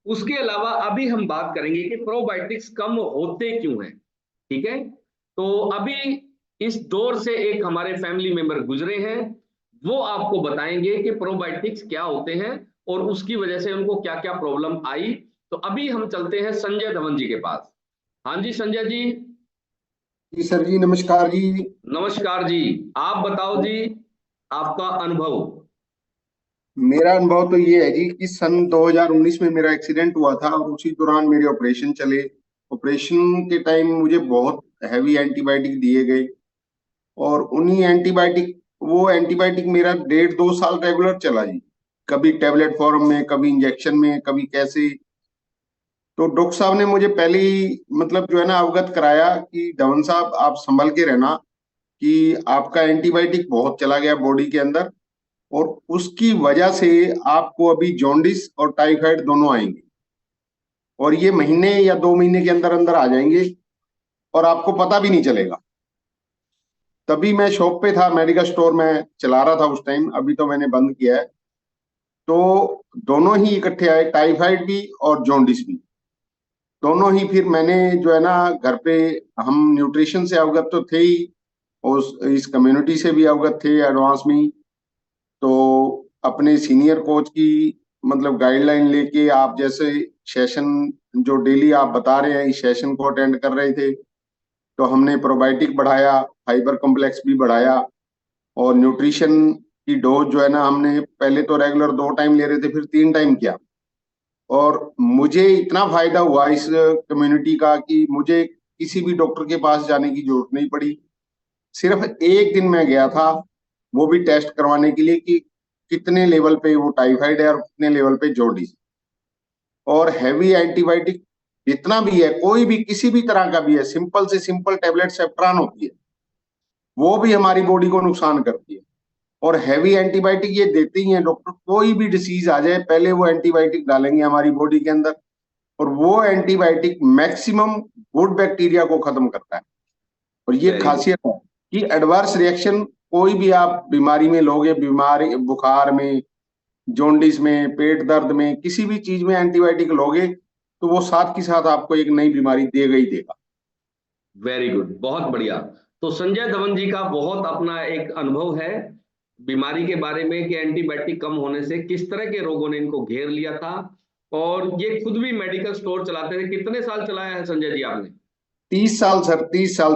उसके अलावा अभी हम बात करेंगे कि प्रोबायोटिक्स कम होते क्यों हैं, ठीक है। तो अभी इस दौर से एक हमारे फैमिली मेंबर गुजरे हैं, वो आपको बताएंगे कि प्रोबायोटिक्स क्या होते हैं और उसकी वजह से उनको क्या क्या प्रॉब्लम आई। तो अभी हम चलते हैं संजय धवन जी के पास। हाँ जी संजय जी। जी सर जी, नमस्कार जी। नमस्कार जी, आप बताओ जी आपका अनुभव। मेरा अनुभव तो ये है जी कि सन 2019 में मेरा एक्सीडेंट हुआ था और उसी दौरान मेरे ऑपरेशन चले। ऑपरेशन के टाइम मुझे बहुत हैवी एंटीबायोटिक दिए गए और उन्हीं एंटीबायोटिक वो एंटीबायोटिक मेरा 1.5-2 साल रेगुलर चला जी, कभी टेबलेट फॉर्म में, कभी इंजेक्शन में, कभी कैसे। तो डॉक्टर साहब ने मुझे पहले ही मतलब जो है ना अवगत कराया कि धवन साहब आप संभल के रहना, कि आपका एंटीबायोटिक बहुत चला गया बॉडी के अंदर और उसकी वजह से आपको अभी जॉन्डिस और टाइफाइड दोनों आएंगे और ये महीने या 2 महीने के अंदर अंदर आ जाएंगे और आपको पता भी नहीं चलेगा। तभी मैं शॉप पे था, मेडिकल स्टोर में चला रहा था उस टाइम, अभी तो मैंने बंद किया है। तो दोनों ही इकट्ठे आए, टाइफाइड भी और जॉन्डिस भी दोनों ही। फिर मैंने जो है ना घर पे, हम न्यूट्रिशन से अवगत तो थे ही और इस कम्युनिटी से भी अवगत थे एडवांस में ही। तो अपने सीनियर कोच की मतलब गाइडलाइन लेके आप जैसे सेशन जो डेली आप बता रहे हैं इस सेशन को अटेंड कर रहे थे, तो हमने प्रोबायोटिक बढ़ाया, फाइबर कॉम्प्लेक्स भी बढ़ाया और न्यूट्रिशन की डोज जो है ना हमने पहले तो रेगुलर 2 टाइम ले रहे थे, फिर 3 टाइम किया। और मुझे इतना फायदा हुआ इस कम्युनिटी का कि मुझे किसी भी डॉक्टर के पास जाने की जरूरत नहीं पड़ी। सिर्फ एक दिन मैं गया था, वो भी टेस्ट करवाने के लिए कि कितने लेवल पे वो टाइफाइड है और कितने लेवल पे जॉन्डिस। और हैवी एंटीबायोटिक जितना भी है, कोई भी किसी भी तरह का भी है, सिंपल से सिंपल टेबलेट सेफ्ट्रान होती है, वो भी हमारी बॉडी को नुकसान करती है। और हैवी एंटीबायोटिक ये देते ही हैं डॉक्टर, कोई भी डिसीज आ जाए पहले वो एंटीबायोटिक डालेंगे हमारी बॉडी के अंदर और वो एंटीबायोटिक मैक्सिमम गुड बैक्टीरिया को खत्म करता है। और ये खासियत है कि एडवर्स रिएक्शन कोई भी आप बीमारी में लोगे, बीमारी बुखार में, जॉन्डिस में, पेट दर्द में, किसी भी चीज में एंटीबायोटिक लोगे तो वो साथ के साथ आपको एक नई बीमारी देगा ही देगा। वेरी गुड, बहुत बढ़िया। तो संजय धवन जी का बहुत अपना एक अनुभव है बीमारी के बारे में कि एंटीबायोटिक कम होने से किस तरह के रोगों ने इनको घेर लिया था, और ये खुद भी मेडिकल स्टोर चलाते थे। कितने साल चलाया है संजय जी आपने? 30 साल सर, 30 साल।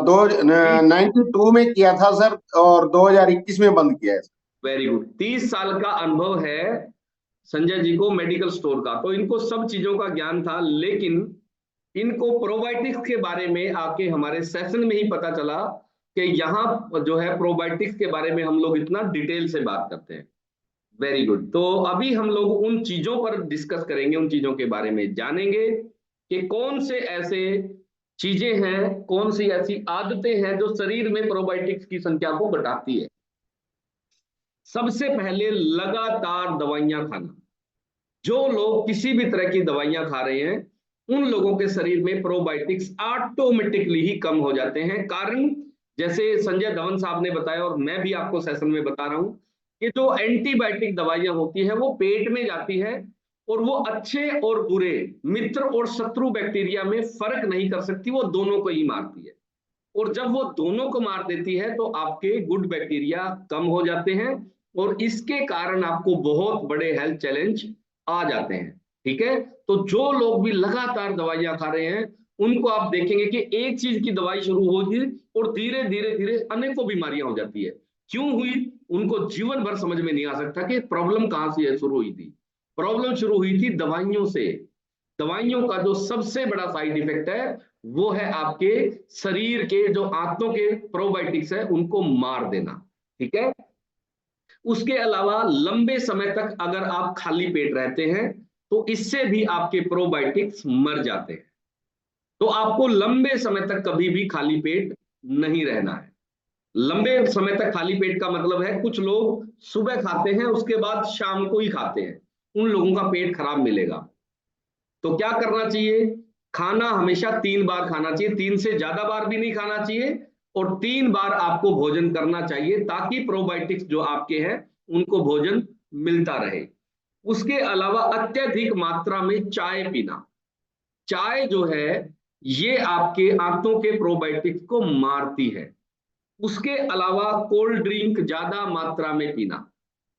92 में किया था सर, और 2021 में बंद किया है। वेरी गुड, 30 साल का अनुभव है संजय जी को मेडिकल स्टोर का, तो इनको सब चीजों का ज्ञान था। लेकिन इनको प्रोबायोटिक्स के बारे में आके हमारे सेशन में ही पता चला कि यहाँ जो है प्रोबायोटिक्स के बारे में हम लोग इतना डिटेल से बात करते हैं। Very good. तो अभी हम लोग उन चीजों पर डिस्कस करेंगे, उन चीजों के बारे में जानेंगे कि कौन से ऐसे चीजें हैं, कौन सी ऐसी आदतें हैं जो शरीर में प्रोबायोटिक्स की संख्या को घटाती है। सबसे पहले लगातार दवाइयां खाना। जो लोग किसी भी तरह की दवाइयां खा रहे हैं उन लोगों के शरीर में प्रोबायोटिक्स ऑटोमेटिकली ही कम हो जाते हैं। कारण जैसे संजय धवन साहब ने बताया और मैं भी आपको सेशन में बता रहा हूं कि जो एंटीबायोटिक दवाइयां होती है वो पेट में जाती है और वो अच्छे और बुरे, मित्र और शत्रु बैक्टीरिया में फर्क नहीं कर सकती, वो दोनों को ही मारती है। और जब वो दोनों को मार देती है तो आपके गुड बैक्टीरिया कम हो जाते हैं और इसके कारण आपको बहुत बड़े हेल्थ चैलेंज आ जाते हैं। ठीक है, तो जो लोग भी लगातार दवाइयां खा रहे हैं उनको आप देखेंगे कि एक चीज की दवाई शुरू होगी और धीरे धीरे धीरे अनेकों बीमारियां हो जाती है। क्यों हुई, उनको जीवन भर समझ में नहीं आ सकता कि प्रॉब्लम कहां से शुरू हुई थी। प्रॉब्लम शुरू हुई थी दवाइयों से। दवाइयों का जो सबसे बड़ा साइड इफेक्ट है वो है आपके शरीर के जो आंतों के प्रोबायोटिक्स है उनको मार देना। ठीक है, उसके अलावा लंबे समय तक अगर आप खाली पेट रहते हैं तो इससे भी आपके प्रोबायोटिक्स मर जाते हैं। तो आपको लंबे समय तक कभी भी खाली पेट नहीं रहना है। लंबे समय तक खाली पेट का मतलब है कुछ लोग सुबह खाते हैं उसके बाद शाम को ही खाते हैं, उन लोगों का पेट खराब मिलेगा। तो क्या करना चाहिए, खाना हमेशा 3 बार खाना चाहिए, 3 से ज्यादा बार भी नहीं खाना चाहिए, और 3 बार आपको भोजन करना चाहिए ताकि प्रोबायोटिक्स जो आपके हैं उनको भोजन मिलता रहे। उसके अलावा अत्यधिक मात्रा में चाय पीना। चाय जो है ये आपके आंतों के प्रोबायोटिक्स को मारती है। उसके अलावा कोल्ड ड्रिंक ज्यादा मात्रा में पीना,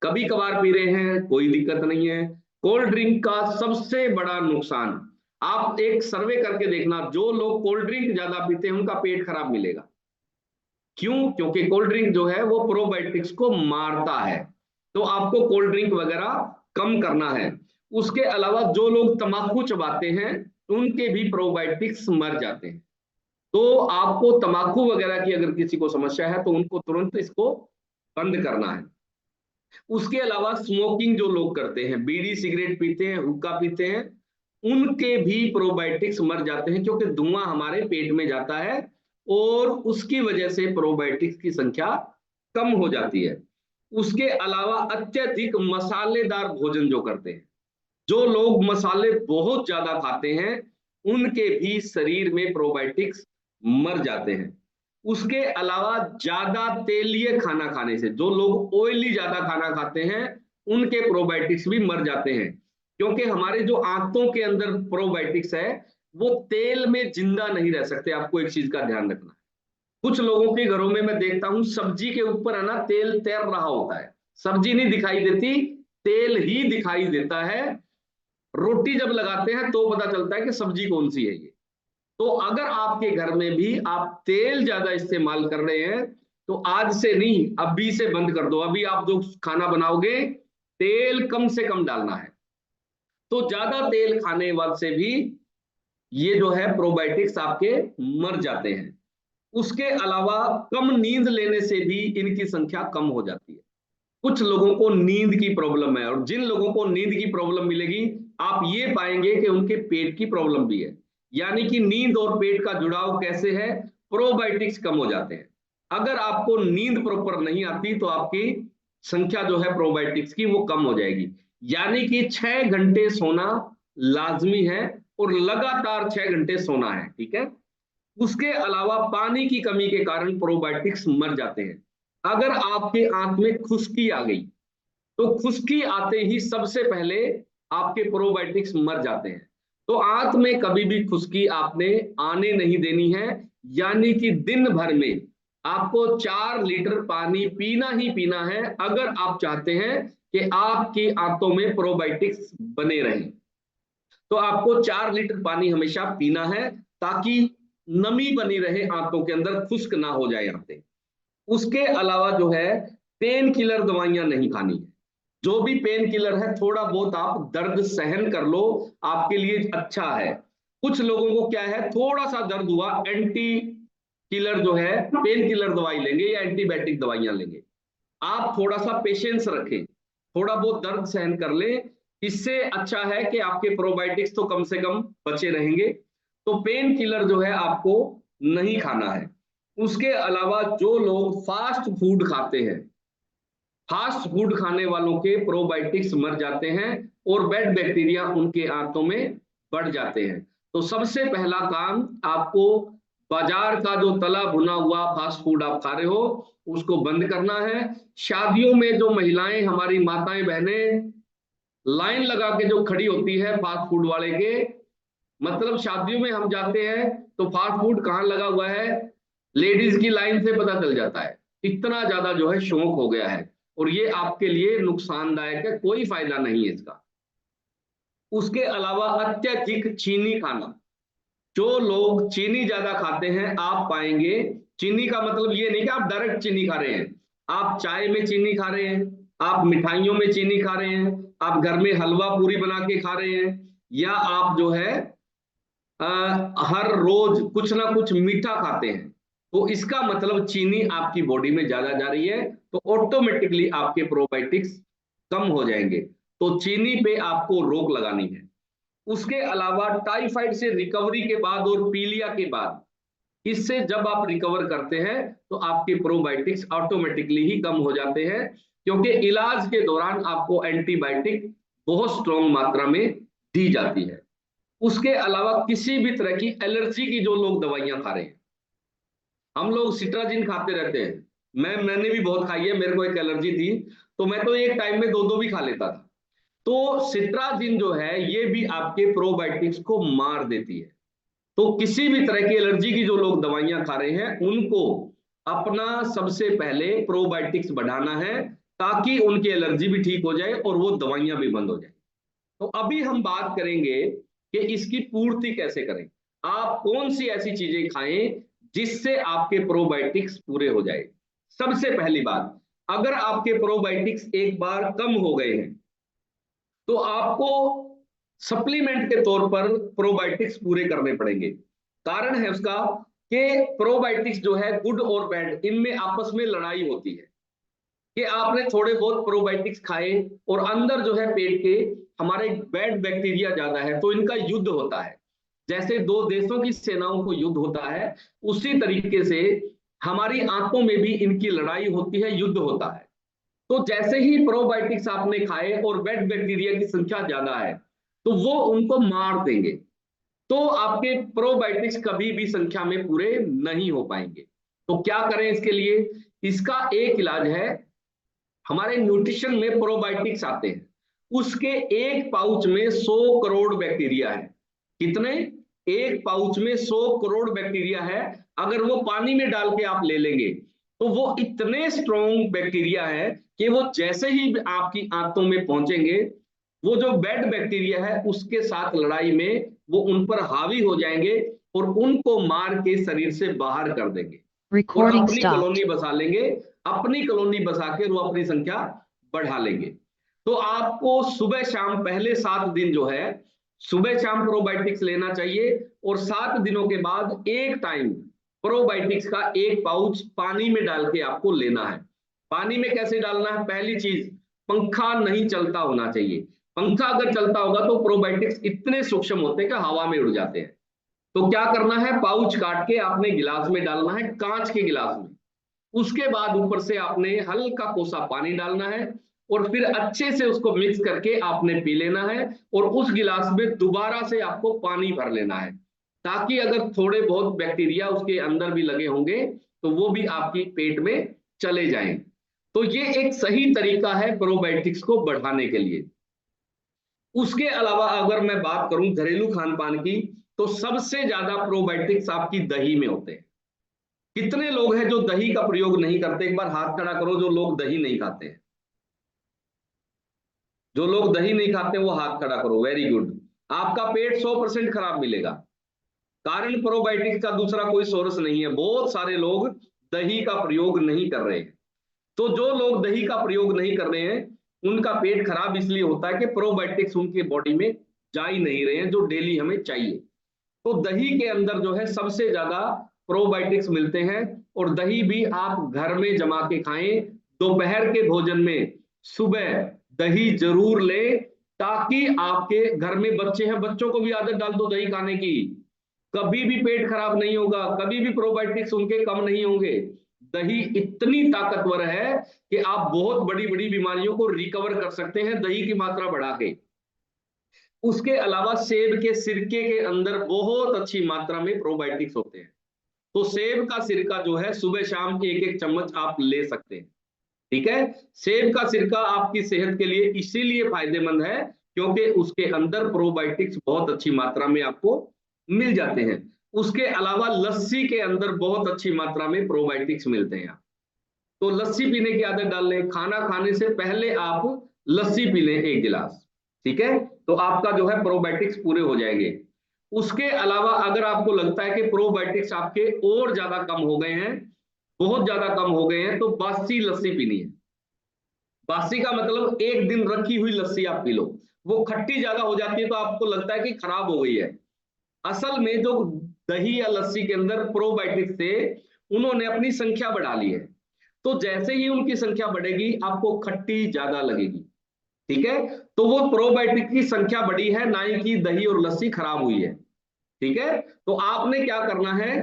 कभी कभार पी रहे हैं कोई दिक्कत नहीं है। कोल्ड ड्रिंक का सबसे बड़ा नुकसान, आप एक सर्वे करके देखना, जो लोग कोल्ड ड्रिंक ज्यादा पीते हैं उनका पेट खराब मिलेगा। क्यों, क्योंकि कोल्ड ड्रिंक जो है वो प्रोबायोटिक्स को मारता है। तो आपको कोल्ड ड्रिंक वगैरह कम करना है। उसके अलावा जो लोग तंबाकू चबाते हैं उनके भी प्रोबायोटिक्स मर जाते हैं। तो आपको तंबाकू वगैरह की अगर किसी को समस्या है तो उनको तुरंत इसको बंद करना है। उसके अलावा स्मोकिंग जो लोग करते हैं, बीड़ी सिगरेट पीते हैं, हुक्का पीते हैं, उनके भी प्रोबायोटिक्स मर जाते हैं क्योंकि धुआं हमारे पेट में जाता है और उसकी वजह से प्रोबायोटिक्स की संख्या कम हो जाती है। उसके अलावा अत्यधिक मसालेदार भोजन जो करते हैं, जो लोग मसाले बहुत ज्यादा खाते हैं उनके भी शरीर में प्रोबायोटिक्स मर जाते हैं। उसके अलावा ज्यादा तेलीय खाना खाने से, जो लोग ऑयली ज्यादा खाना खाते हैं उनके प्रोबायोटिक्स भी मर जाते हैं, क्योंकि हमारे जो आंतों के अंदर प्रोबायोटिक्स है वो तेल में जिंदा नहीं रह सकते। आपको एक चीज का ध्यान रखना है, कुछ लोगों के घरों में मैं देखता हूं सब्जी के ऊपर है ना तेल तैर रहा होता है, सब्जी नहीं दिखाई देती, तेल ही दिखाई देता है। रोटी जब लगाते हैं तो पता चलता है कि सब्जी कौन सी है ये। तो अगर आपके घर में भी आप तेल ज्यादा इस्तेमाल कर रहे हैं तो आज से नहीं, अभी से बंद कर दो। अभी आप जो खाना बनाओगे तेल कम से कम डालना है। तो ज्यादा तेल खाने वाले से भी ये जो है प्रोबायोटिक्स आपके मर जाते हैं। उसके अलावा कम नींद लेने से भी इनकी संख्या कम हो जाती है। कुछ लोगों को नींद की प्रॉब्लम है और जिन लोगों को नींद की प्रॉब्लम मिलेगी आप ये पाएंगे कि उनके पेट की प्रॉब्लम भी है। यानी कि नींद और पेट का जुड़ाव कैसे है, प्रोबायोटिक्स कम हो जाते हैं। अगर आपको नींद प्रॉपर नहीं आती तो आपकी संख्या जो है प्रोबायोटिक्स की वो कम हो जाएगी। यानी कि 6 घंटे सोना लाजमी है और लगातार 6 घंटे सोना है। ठीक है, उसके अलावा पानी की कमी के कारण प्रोबायोटिक्स मर जाते हैं। अगर आपके आंत में खुश्की आ गई तो खुश्की आते ही सबसे पहले आपके प्रोबायोटिक्स मर जाते हैं। तो आंत में कभी भी खुश्की आपने आने नहीं देनी है। यानी कि दिन भर में आपको 4 लीटर पानी पीना ही पीना है अगर आप चाहते हैं कि आपकी आंतों में प्रोबायोटिक्स बने रहें। तो आपको 4 लीटर पानी हमेशा पीना है ताकि नमी बनी रहे आंतों के अंदर, खुश्क ना हो जाए आंतें। उसके अलावा जो है पेन किलर दवाइयां नहीं खानी है। जो भी पेन किलर है थोड़ा बहुत आप दर्द सहन कर लो, आपके लिए अच्छा है। कुछ लोगों को क्या है, थोड़ा सा दर्द हुआ एंटी किलर जो है पेन किलर दवाई लेंगे या एंटीबायोटिक दवाइयां लेंगे। आप थोड़ा सा पेशेंस रखें, थोड़ा बहुत दर्द सहन कर लें, इससे अच्छा है कि आपके प्रोबायोटिक्स तो कम से कम बचे रहेंगे। तो पेन किलर जो है आपको नहीं खाना है। उसके अलावा जो लोग फास्ट फूड खाते हैं, फास्ट फूड खाने वालों के प्रोबायोटिक्स मर जाते हैं और बैड बैक्टीरिया उनके आंतों में बढ़ जाते हैं। तो सबसे पहला काम आपको बाजार का जो तला भुना हुआ फास्ट फूड आप खा रहे हो उसको बंद करना है। शादियों में जो महिलाएं, हमारी माताएं बहनें लाइन लगा के जो खड़ी होती है फास्ट फूड वाले के, मतलब शादियों में हम जाते हैं तो फास्ट फूड कहाँ लगा हुआ है लेडीज की लाइन से पता चल जाता है। इतना ज्यादा जो है शौक हो गया है और ये आपके लिए नुकसानदायक है, कोई फायदा नहीं है इसका। उसके अलावा अत्यधिक चीनी खाना, जो लोग चीनी ज्यादा खाते हैं आप पाएंगे, चीनी का मतलब ये नहीं कि आप डायरेक्ट चीनी खा रहे हैं, आप चाय में चीनी खा रहे हैं, आप मिठाइयों में चीनी खा रहे हैं, आप घर में हलवा पूरी बना के खा रहे हैं, या आप जो है हर रोज कुछ ना कुछ मीठा खाते हैं, तो इसका मतलब चीनी आपकी बॉडी में ज्यादा जा रही है, तो ऑटोमेटिकली आपके प्रोबायोटिक्स कम हो जाएंगे। तो चीनी पे आपको रोक लगानी है। उसके अलावा टाइफाइड से रिकवरी के बाद और पीलिया के बाद, इससे जब आप रिकवर करते हैं तो आपके प्रोबायोटिक्स ऑटोमेटिकली ही कम हो जाते हैं, क्योंकि इलाज के दौरान आपको एंटीबायोटिक बहुत स्ट्रॉन्ग मात्रा में दी जाती है। उसके अलावा किसी भी तरह की एलर्जी की जो लोग दवाइयां खा रहे हैं, हम लोग सिट्राजिन खाते रहते हैं, मैंने भी बहुत खाई है, मेरे को एक एलर्जी थी तो मैं तो एक टाइम में 2-2 भी खा लेता था। तो सिट्राजिन जो है ये भी आपके प्रोबायोटिक्स को मार देती है। तो किसी भी तरह की एलर्जी की जो लोग दवाइयां खा रहे हैं उनको अपना सबसे पहले प्रोबायोटिक्स बढ़ाना है ताकि उनकी एलर्जी भी ठीक हो जाए और वो दवाइयां भी बंद हो जाए। तो अभी हम बात करेंगे कि इसकी पूर्ति कैसे करें, आप कौन सी ऐसी चीजें खाएं जिससे आपके प्रोबायोटिक्स पूरे हो जाए। सबसे पहली बात, अगर आपके प्रोबायोटिक्स एक बार कम हो गए हैं तो आपको सप्लीमेंट के तौर पर प्रोबायोटिक्स पूरे करने पड़ेंगे। कारण है उसका कि प्रोबायोटिक्स जो है गुड और बैड, इनमें आपस में लड़ाई होती है कि आपने थोड़े बहुत प्रोबायोटिक्स खाए और अंदर जो है पेट के हमारे बैड बैक्टीरिया ज्यादा है तो इनका युद्ध होता है। जैसे 2 देशों की सेनाओं को युद्ध होता है, उसी तरीके से हमारी आंतों में भी इनकी लड़ाई होती है, युद्ध होता है। तो जैसे ही प्रोबायोटिक्स आपने खाए और बैड बैक्टीरिया की संख्या ज्यादा है तो वो उनको मार देंगे, तो आपके प्रोबायोटिक्स कभी भी संख्या में पूरे नहीं हो पाएंगे। तो क्या करें इसके लिए, इसका एक इलाज है, हमारे न्यूट्रिशन में प्रोबायोटिक्स आते हैं, उसके एक पाउच में 100 करोड़ बैक्टीरिया है। कितने? एक पाउच में 100 करोड़ बैक्टीरिया है। अगर वो पानी में डाल के आप ले लेंगे तो वो इतने स्ट्रॉन्ग बैक्टीरिया है कि वो जैसे ही आपकी आंतों में पहुंचेंगे वो जो बैड बैक्टीरिया है उसके साथ लड़ाई में वो उन पर हावी हो जाएंगे और उनको मार के शरीर से बाहर कर देंगे और Recording अपनी stopped. कॉलोनी बसा लेंगे, अपनी कॉलोनी बसा के वो अपनी संख्या बढ़ा लेंगे। तो आपको सुबह शाम पहले 7 दिन जो है सुबह शाम प्रोबायोटिक्स लेना चाहिए और 7 दिनों के बाद एक टाइम प्रोबायोटिक्स का एक पाउच पानी में डाल के आपको लेना है। पानी में कैसे डालना है? पहली चीज, पंखा नहीं चलता होना चाहिए। पंखा अगर चलता होगा तो प्रोबायोटिक्स इतने सूक्ष्म होते हैं कि हवा में उड़ जाते हैं। तो क्या करना है, पाउच काट के आपने गिलास में डालना है, कांच के गिलास में। उसके बाद ऊपर से आपने हल्का कोसा पानी डालना है और फिर अच्छे से उसको मिक्स करके आपने पी लेना है और उस गिलास में दोबारा से आपको पानी भर लेना है, ताकि अगर थोड़े बहुत बैक्टीरिया उसके अंदर भी लगे होंगे तो वो भी आपकी पेट में चले जाएं। तो ये एक सही तरीका है प्रोबायोटिक्स को बढ़ाने के लिए। उसके अलावा अगर मैं बात करूं घरेलू खान पान की, तो सबसे ज्यादा प्रोबायोटिक्स आपकी दही में होते हैं। कितने लोग हैं जो दही का प्रयोग नहीं करते? एक बार हाथ खड़ा करो जो लोग दही नहीं खाते हैं। जो लोग दही नहीं खाते वो हाथ खड़ा करो। Very good. आपका पेट 100% खराब मिलेगा। कारण प्रोबायोटिक्स का दूसरा कोई सोर्स नहीं है। बहुत सारे लोग दही का प्रयोग नहीं कर रहे हैं। तो जो लोग दही का प्रयोग नहीं कर रहे हैं उनका पेट खराब इसलिए होता है कि प्रोबायोटिक्स उनके बॉडी में जा ही नहीं रहे हैं जो डेली हमें चाहिए। तो दही के अंदर जो है सबसे ज्यादा प्रोबायोटिक्स मिलते हैं। और दही भी आप घर में जमा के खाएं। दोपहर के भोजन में सुबह दही जरूर लें, ताकि आपके घर में बच्चे हैं, बच्चों को भी आदत डाल दो दही खाने की। कभी भी पेट खराब नहीं होगा, कभी भी प्रोबायोटिक्स उनके कम नहीं होंगे। दही इतनी ताकतवर है कि आप बहुत बड़ी बड़ी बीमारियों को रिकवर कर सकते हैं दही की मात्रा बढ़ा के। उसके अलावा सेब के सिरके के अंदर बहुत अच्छी मात्रा में प्रोबायोटिक्स होते हैं। तो सेब का सिरका जो है सुबह शाम एक एक चम्मच आप ले सकते हैं। ठीक है। सेब का सिरका आपकी सेहत के लिए इसीलिए फायदेमंद है क्योंकि उसके अंदर प्रोबायोटिक्स बहुत अच्छी मात्रा में आपको मिल जाते हैं। उसके अलावा लस्सी के अंदर बहुत अच्छी मात्रा में प्रोबायोटिक्स मिलते हैं। तो लस्सी पीने की आदत डाल लें। खाना खाने से पहले आप लस्सी पी लें 1 गिलास। ठीक है। तो आपका जो है प्रोबायोटिक्स पूरे हो जाएंगे। उसके अलावा अगर आपको लगता है कि प्रोबायोटिक्स आपके और ज्यादा कम हो गए हैं, बहुत ज्यादा कम हो गए हैं, तो बासी लस्सी पीनी है। बासी का मतलब 1 दिन रखी हुई लस्सी आप पी लो। वो खट्टी ज्यादा हो जाती है तो आपको लगता है कि खराब हो गई है। असल में जो दही या लस्सी के अंदर प्रोबायोटिक्स थे उन्होंने अपनी संख्या बढ़ा ली है। तो जैसे ही उनकी संख्या बढ़ेगी आपको खट्टी ज्यादा लगेगी। ठीक है। तो वो प्रोबायोटिक की संख्या बढ़ी है, ना ही कि दही और लस्सी खराब हुई है। ठीक है। तो आपने क्या करना है,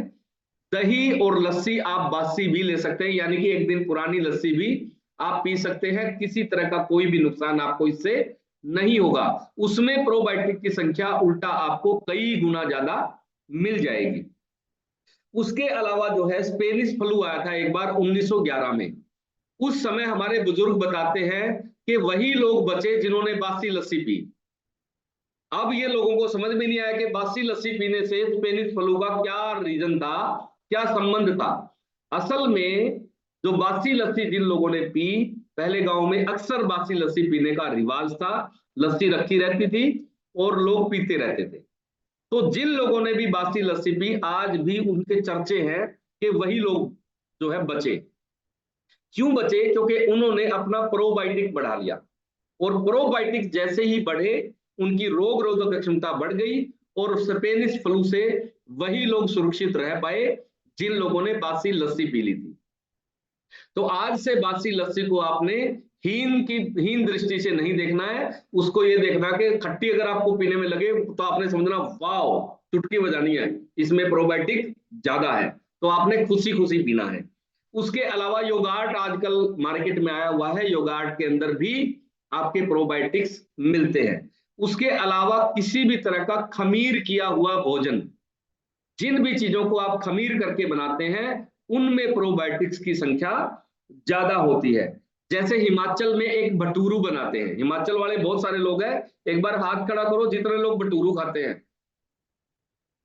दही और लस्सी आप बासी भी ले सकते हैं, यानी कि 1 दिन पुरानी लस्सी भी आप पी सकते हैं। किसी तरह का कोई भी नुकसान आपको इससे नहीं होगा। उसमें प्रोबायोटिक की संख्या उल्टा आपको कई गुना ज्यादा मिल जाएगी। उसके अलावा जो है स्पेनिश फ्लू आया था एक बार 1911 में। उस समय हमारे बुजुर्ग बताते हैं कि वही लोग बचे जिन्होंने बासी लस्सी पी। अब ये लोगों को समझ में नहीं आया कि बासी लस्सी पीने से स्पेनिश फ्लू का क्या रीजन था, क्या संबंध था। असल में जो बासी लस्सी जिन लोगों ने पी, पहले गांव में अक्सर बासी लस्सी पीने का रिवाज था। लस्सी रखी रहती थी और लोग पीते रहते थे। तो जिन लोगों ने भी बासी लस्सी पी आज भी उनके चर्चे हैं कि वही लोग जो है बचे। क्यों बचे? क्योंकि उन्होंने अपना प्रोबायोटिक बढ़ा लिया। और प्रोबायोटिक जैसे ही बढ़े उनकी रोग रोधक क्षमता बढ़ गई और स्पेनिश फ्लू से वही लोग सुरक्षित रह पाए जिन लोगों ने बासी लस्सी पी ली थी। तो आज से बासी लस्सी को आपने हीन दृष्टि से नहीं देखना है। उसको ये देखना कि खट्टी अगर आपको पीने में लगे तो आपने समझना वाओ, चुटकी बजानी है, इसमें प्रोबायोटिक ज्यादा है, तो आपने खुशी खुशी पीना है। उसके अलावा योगार्ट आजकल मार्केट में आया हुआ है, योगार्ट के अंदर भी आपके प्रोबायोटिक्स मिलते हैं। उसके अलावा किसी भी तरह का खमीर किया हुआ भोजन, जिन भी चीजों को आप खमीर करके बनाते हैं उनमें प्रोबायोटिक्स की संख्या ज्यादा होती है। जैसे हिमाचल में एक भटूरू बनाते हैं, हिमाचल वाले बहुत सारे लोग हैं, एक बार हाथ खड़ा करो जितने लोग भटूरू खाते हैं।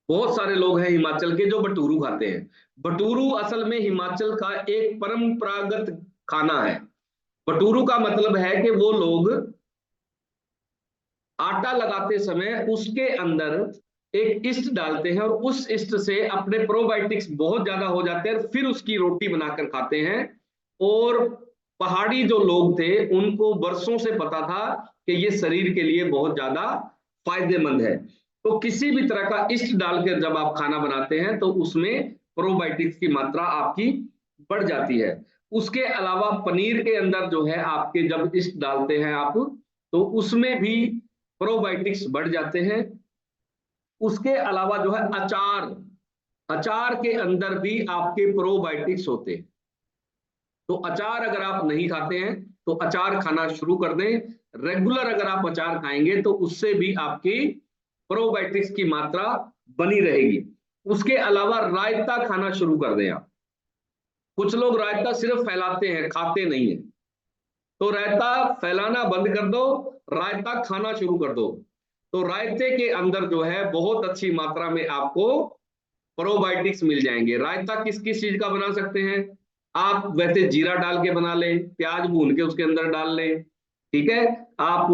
बहुत सारे लोग हैं हिमाचल के जो भटूरू खाते हैं। भटूरू असल में हिमाचल का एक परंपरागत खाना है। भटूरू का मतलब है कि वो लोग आटा लगाते समय उसके अंदर एक ईस्ट डालते हैं और उस ईस्ट से अपने प्रोबायोटिक्स बहुत ज्यादा हो जाते हैं, फिर उसकी रोटी बनाकर खाते हैं। और पहाड़ी जो लोग थे उनको बरसों से पता था कि ये शरीर के लिए बहुत ज्यादा फायदेमंद है। तो किसी भी तरह का ईस्ट डालकर जब आप खाना बनाते हैं तो उसमें प्रोबायोटिक्स की मात्रा आपकी बढ़ जाती है। उसके अलावा पनीर के अंदर जो है आपके जब ईस्ट डालते हैं आप, तो उसमें भी प्रोबायोटिक्स बढ़ जाते हैं। उसके अलावा जो है अचार के अंदर भी आपके प्रोबायोटिक्स होते हैं। तो अचार अगर आप नहीं खाते हैं तो अचार खाना शुरू कर दें। रेगुलर अगर आप अचार खाएंगे तो उससे भी आपकी प्रोबायोटिक्स की मात्रा बनी रहेगी। उसके अलावा रायता खाना शुरू कर दें आप। कुछ लोग रायता सिर्फ फैलाते हैं, खाते नहीं है। तो रायता फैलाना बंद कर दो, रायता खाना शुरू कर दो। तो रायते के अंदर जो है बहुत अच्छी मात्रा में आपको प्रोबायोटिक्स मिल जाएंगे। रायता किस किस चीज का बना सकते हैं आप? वैसे जीरा डाल के बना लें, प्याज भून के उसके अंदर डाल लें, ठीक है। आप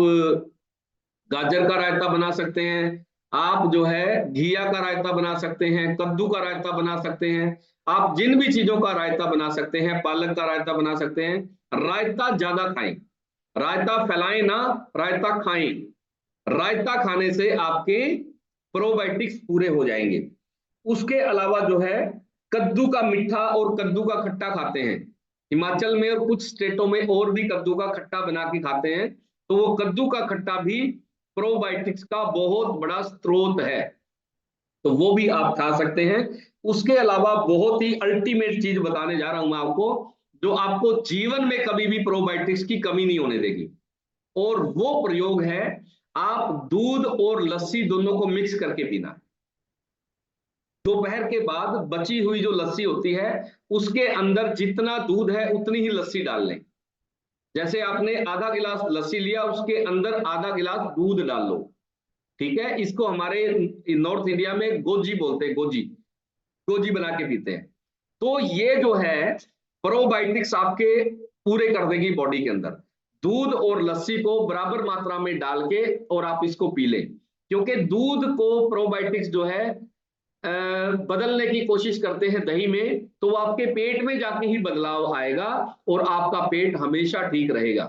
गाजर का रायता बना सकते हैं, आप जो है घिया का रायता बना सकते हैं, कद्दू का रायता बना सकते हैं, आप जिन भी चीजों का रायता बना सकते हैं, पालक का रायता बना सकते हैं। रायता ज्यादा खाएं, रायता फैलाएं ना, रायता खाएं। रायता खाने से आपके प्रोबायोटिक्स पूरे हो जाएंगे। उसके अलावा जो है कद्दू का मीठा और कद्दू का खट्टा खाते हैं। हिमाचल में और कुछ स्टेटों में और भी कद्दू का खट्टा बना के खाते हैं, तो वो कद्दू का खट्टा भी प्रोबायोटिक्स का बहुत बड़ा स्रोत है, तो वो भी आप खा सकते हैं। उसके अलावा बहुत ही अल्टीमेट चीज बताने जा रहा हूं मैं आपको, जो आपको जीवन में कभी भी प्रोबायोटिक्स की कमी नहीं होने देगी, और वो प्रयोग है आप दूध और लस्सी दोनों को मिक्स करके पीना। दोपहर के बाद बची हुई जो लस्सी होती है उसके अंदर जितना दूध है उतनी ही लस्सी डाल लें। जैसे आपने आधा गिलास लस्सी लिया, उसके अंदर आधा गिलास दूध डाल लो, ठीक है। इसको हमारे नॉर्थ इंडिया में गोजी बोलते हैं, गोजी, गोजी बना के पीते हैं। तो ये जो है प्रोबायोटिक्स आपके पूरे कर देगी बॉडी के अंदर। दूध और लस्सी को बराबर मात्रा में डाल के और आप इसको पी लें, क्योंकि दूध को प्रोबायोटिक्स जो है बदलने की कोशिश करते हैं दही में, तो वो आपके पेट में जाके ही बदलाव आएगा और आपका पेट हमेशा ठीक रहेगा।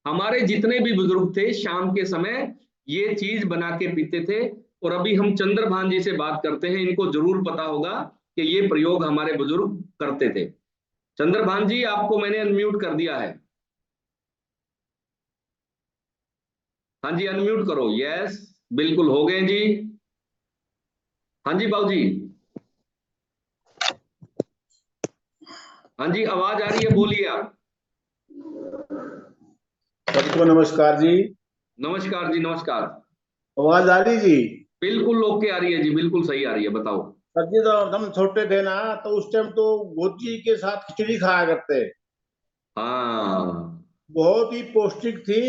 हमारे जितने भी बुजुर्ग थे शाम के समय ये चीज बना के पीते थे, और अभी हम चंद्रभान जी से बात करते हैं, इनको जरूर पता होगा कि ये प्रयोग हमारे बुजुर्ग करते थे। चंद्रभान जी, आपको मैंने अनम्यूट कर दिया है। हाँ जी, अनम्यूट करो। यस, बिल्कुल हो गए जी। हाँ जी बाबू जी, हाँ जी आवाज आ रही है, बोलिए आप। सबको नमस्कार जी। नमस्कार जी, नमस्कार। आवाज आ रही जी? बिल्कुल ओके आ रही है जी, बिल्कुल सही आ रही है, बताओ। सर जी, तो हम छोटे थे ना, तो उस टाइम तो गोजी के साथ खिचड़ी खाया करते। हाँ, बहुत ही पौष्टिक थी।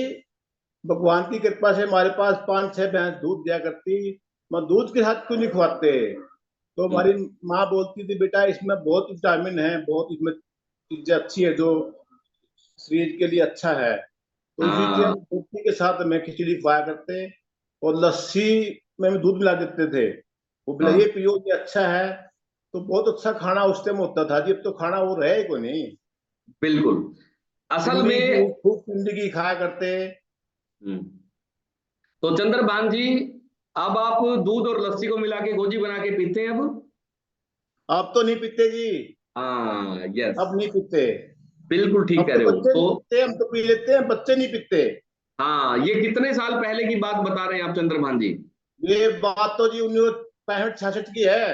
भगवान की कृपा से हमारे पास 5-6 भैंस दूध दिया करती। मैं दूध के साथ क्यों नहीं खवाते? तो हमारी माँ बोलती थी, बेटा इसमें बहुत विटामिन है, बहुत इसमें चीजें अच्छी है जो शरीर के लिए अच्छा है। तो इसी हाँ, रोटी के साथ में खिचड़ी खाया करते, और लस्सी में भी दूध मिला देते थे। वो बोला हाँ, ये पियो, ये अच्छा है। तो बहुत अच्छा खाना उस टाइम होता था जी। अब तो खाना वो रहे ही कोई नहीं। बिल्कुल। असल भिंडी की में खूब भिंडी की खाया करते। तो चंद्रभान जी, अब आप दूध और लस्सी को मिला के गोजी बना के पीते हैं अब? अब तो नहीं पीते जी। हाँ, यस, अब नहीं पीते। बिल्कुल ठीक अब कह तो रहे हो। बच्चे नहीं तो पीते, हम तो पी लेते हैं, बच्चे नहीं पीते। हाँ, ये कितने साल पहले की बात बता रहे हैं आप चंद्रभान जी? ये बात तो जी 1965-66 की है।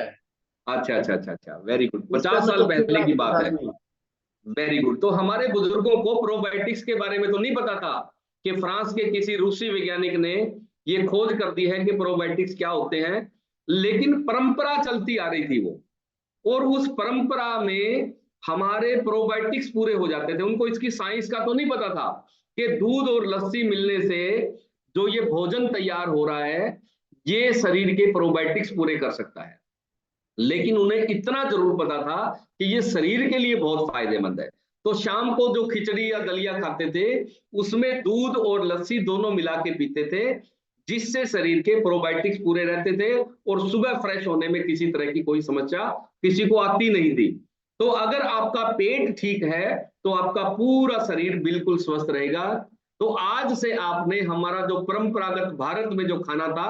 अच्छा अच्छा अच्छा अच्छा, वेरी गुड, उस 50 टाइम में साल चौथी पहले क्लास की में बात था है। जी। Very good. तो हमारे बुजुर्गों को प्रोबायोटिक्स के बारे में तो नहीं पता था कि फ्रांस के किसी रूसी वैज्ञानिक ने ये खोज कर दी है कि प्रोबायोटिक्स क्या होते हैं, लेकिन परंपरा चलती आ रही थी वो, और उस परंपरा में हमारे प्रोबायोटिक्स पूरे हो जाते थे। उनको इसकी साइंस का तो नहीं पता था कि दूध और लस्सी मिलने से जो ये भोजन तैयार हो रहा है ये शरीर के प्रोबायोटिक्स पूरे कर सकता है, लेकिन उन्हें इतना जरूर पता था कि ये शरीर के लिए बहुत फायदेमंद है। तो शाम को जो खिचड़ी या दलिया खाते थे उसमें दूध और लस्सी दोनों मिला के पीते थे, जिससे शरीर के प्रोबायोटिक्स पूरे रहते थे और सुबह फ्रेश होने में किसी तरह की कोई समस्या किसी को आती नहीं थी। तो अगर आपका पेट ठीक है तो आपका पूरा शरीर बिल्कुल स्वस्थ रहेगा। तो आज से आपने हमारा जो परंपरागत भारत में जो खाना था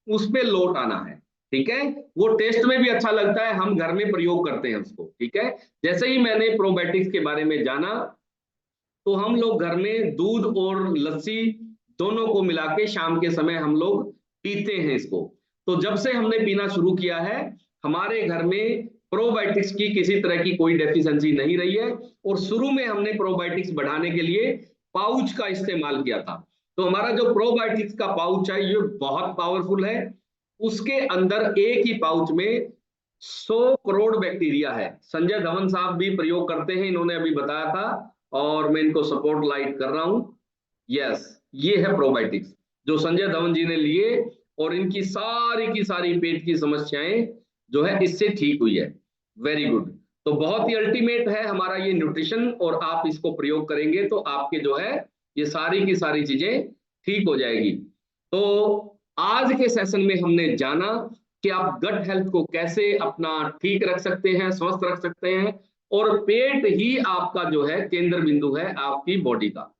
उस पे लौट आना है, ठीक है। वो टेस्ट में भी अच्छा लगता है, हम घर में प्रयोग करते हैं उसको, ठीक है। जैसे ही मैंने प्रोबायोटिक्स के बारे में जाना तो हम लोग घर में दूध और लस्सी दोनों को मिला के शाम के समय हम लोग पीते हैं इसको। तो जब से हमने पीना शुरू किया है हमारे घर में प्रोबायोटिक्स की किसी तरह की कोई डेफिशिएंसी नहीं रही है, और शुरू में हमने प्रोबायोटिक्स बढ़ाने के लिए पाउच का इस्तेमाल किया था। तो हमारा जो प्रोबायोटिक्स का पाउच है ये बहुत पावरफुल है। उसके अंदर एक ही पाउच में 100 करोड़ बैक्टीरिया है। संजय धवन साहब भी प्रयोग करते हैं, इन्होंने अभी बताया था, और मैं इनको सपोर्ट लाइट कर रहा हूं। यस, ये है प्रोबायोटिक्स जो संजय धवन जी ने लिए, और इनकी सारी की सारी पेट की समस्याएं जो है इससे ठीक हुई है। Very good. तो बहुत ही अल्टीमेट है हमारा ये न्यूट्रिशन, और आप इसको प्रयोग करेंगे तो आपके जो है ये सारी की सारी चीजें ठीक हो जाएगी। तो आज के सेशन में हमने जाना कि आप गट हेल्थ को कैसे अपना ठीक रख सकते हैं, स्वस्थ रख सकते हैं, और पेट ही आपका जो है केंद्र बिंदु है आपकी बॉडी का।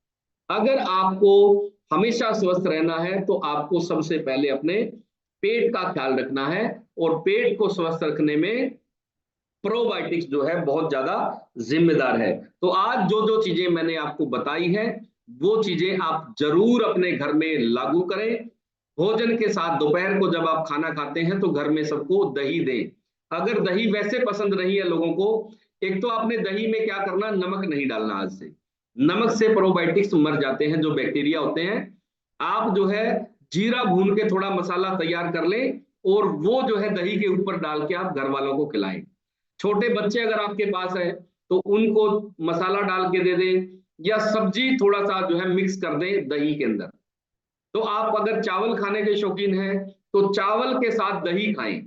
अगर आपको हमेशा स्वस्थ रहना है तो आपको सबसे पहले अपने पेट का ख्याल रखना है, और पेट को स्वस्थ रखने में प्रोबायोटिक्स जो है बहुत ज्यादा जिम्मेदार है। तो आज जो जो चीजें मैंने आपको बताई है वो चीजें आप जरूर अपने घर में लागू करें। भोजन के साथ दोपहर को जब आप खाना खाते हैं तो घर में सबको दही दें। अगर दही वैसे पसंद नहीं है लोगों को, एक तो आपने दही में क्या करना, नमक नहीं डालना। आज से नमक से प्रोबायोटिक्स मर जाते हैं, जो बैक्टीरिया होते हैं। आप जो है जीरा भून के थोड़ा मसाला तैयार कर लें, और वो जो है दही के ऊपर डाल के आप घर वालों को खिलाएं। छोटे बच्चे अगर आपके पास है तो उनको मसाला डाल के दे दें, या सब्जी थोड़ा सा जो है मिक्स कर दें दही के अंदर। तो आप अगर चावल खाने के शौकीन हैं तो चावल के साथ दही खाएं।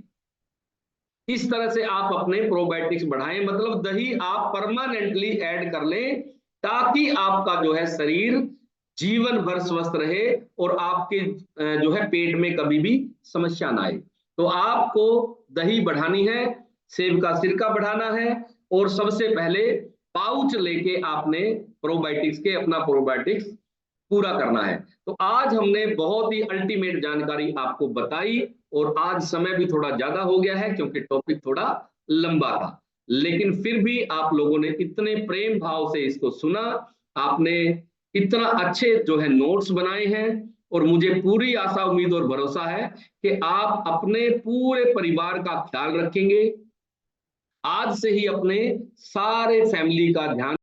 इस तरह से आप अपने प्रोबायोटिक्स बढ़ाएं, मतलब दही आप परमानेंटली ऐड कर लें, ताकि आपका जो है शरीर जीवन भर स्वस्थ रहे और आपके जो है पेट में कभी भी समस्या ना आए। तो आपको दही बढ़ानी है, सेब का सिरका बढ़ाना है, और सबसे पहले पाउच लेके आपने प्रोबायोटिक्स के अपना प्रोबायोटिक्स पूरा करना है। तो आज हमने बहुत ही अल्टीमेट जानकारी आपको बताई, और आज समय भी थोड़ा ज्यादा हो गया है क्योंकि टॉपिक थोड़ा लंबा था, लेकिन फिर भी आप लोगों ने इतने प्रेम भाव से इसको सुना, आपने इतना अच्छे जो है नोट्स बनाए हैं, और मुझे पूरी आशा उम्मीद और भरोसा है कि आप अपने पूरे परिवार का ख्याल रखेंगे। आज से ही अपने सारे फैमिली का ध्यान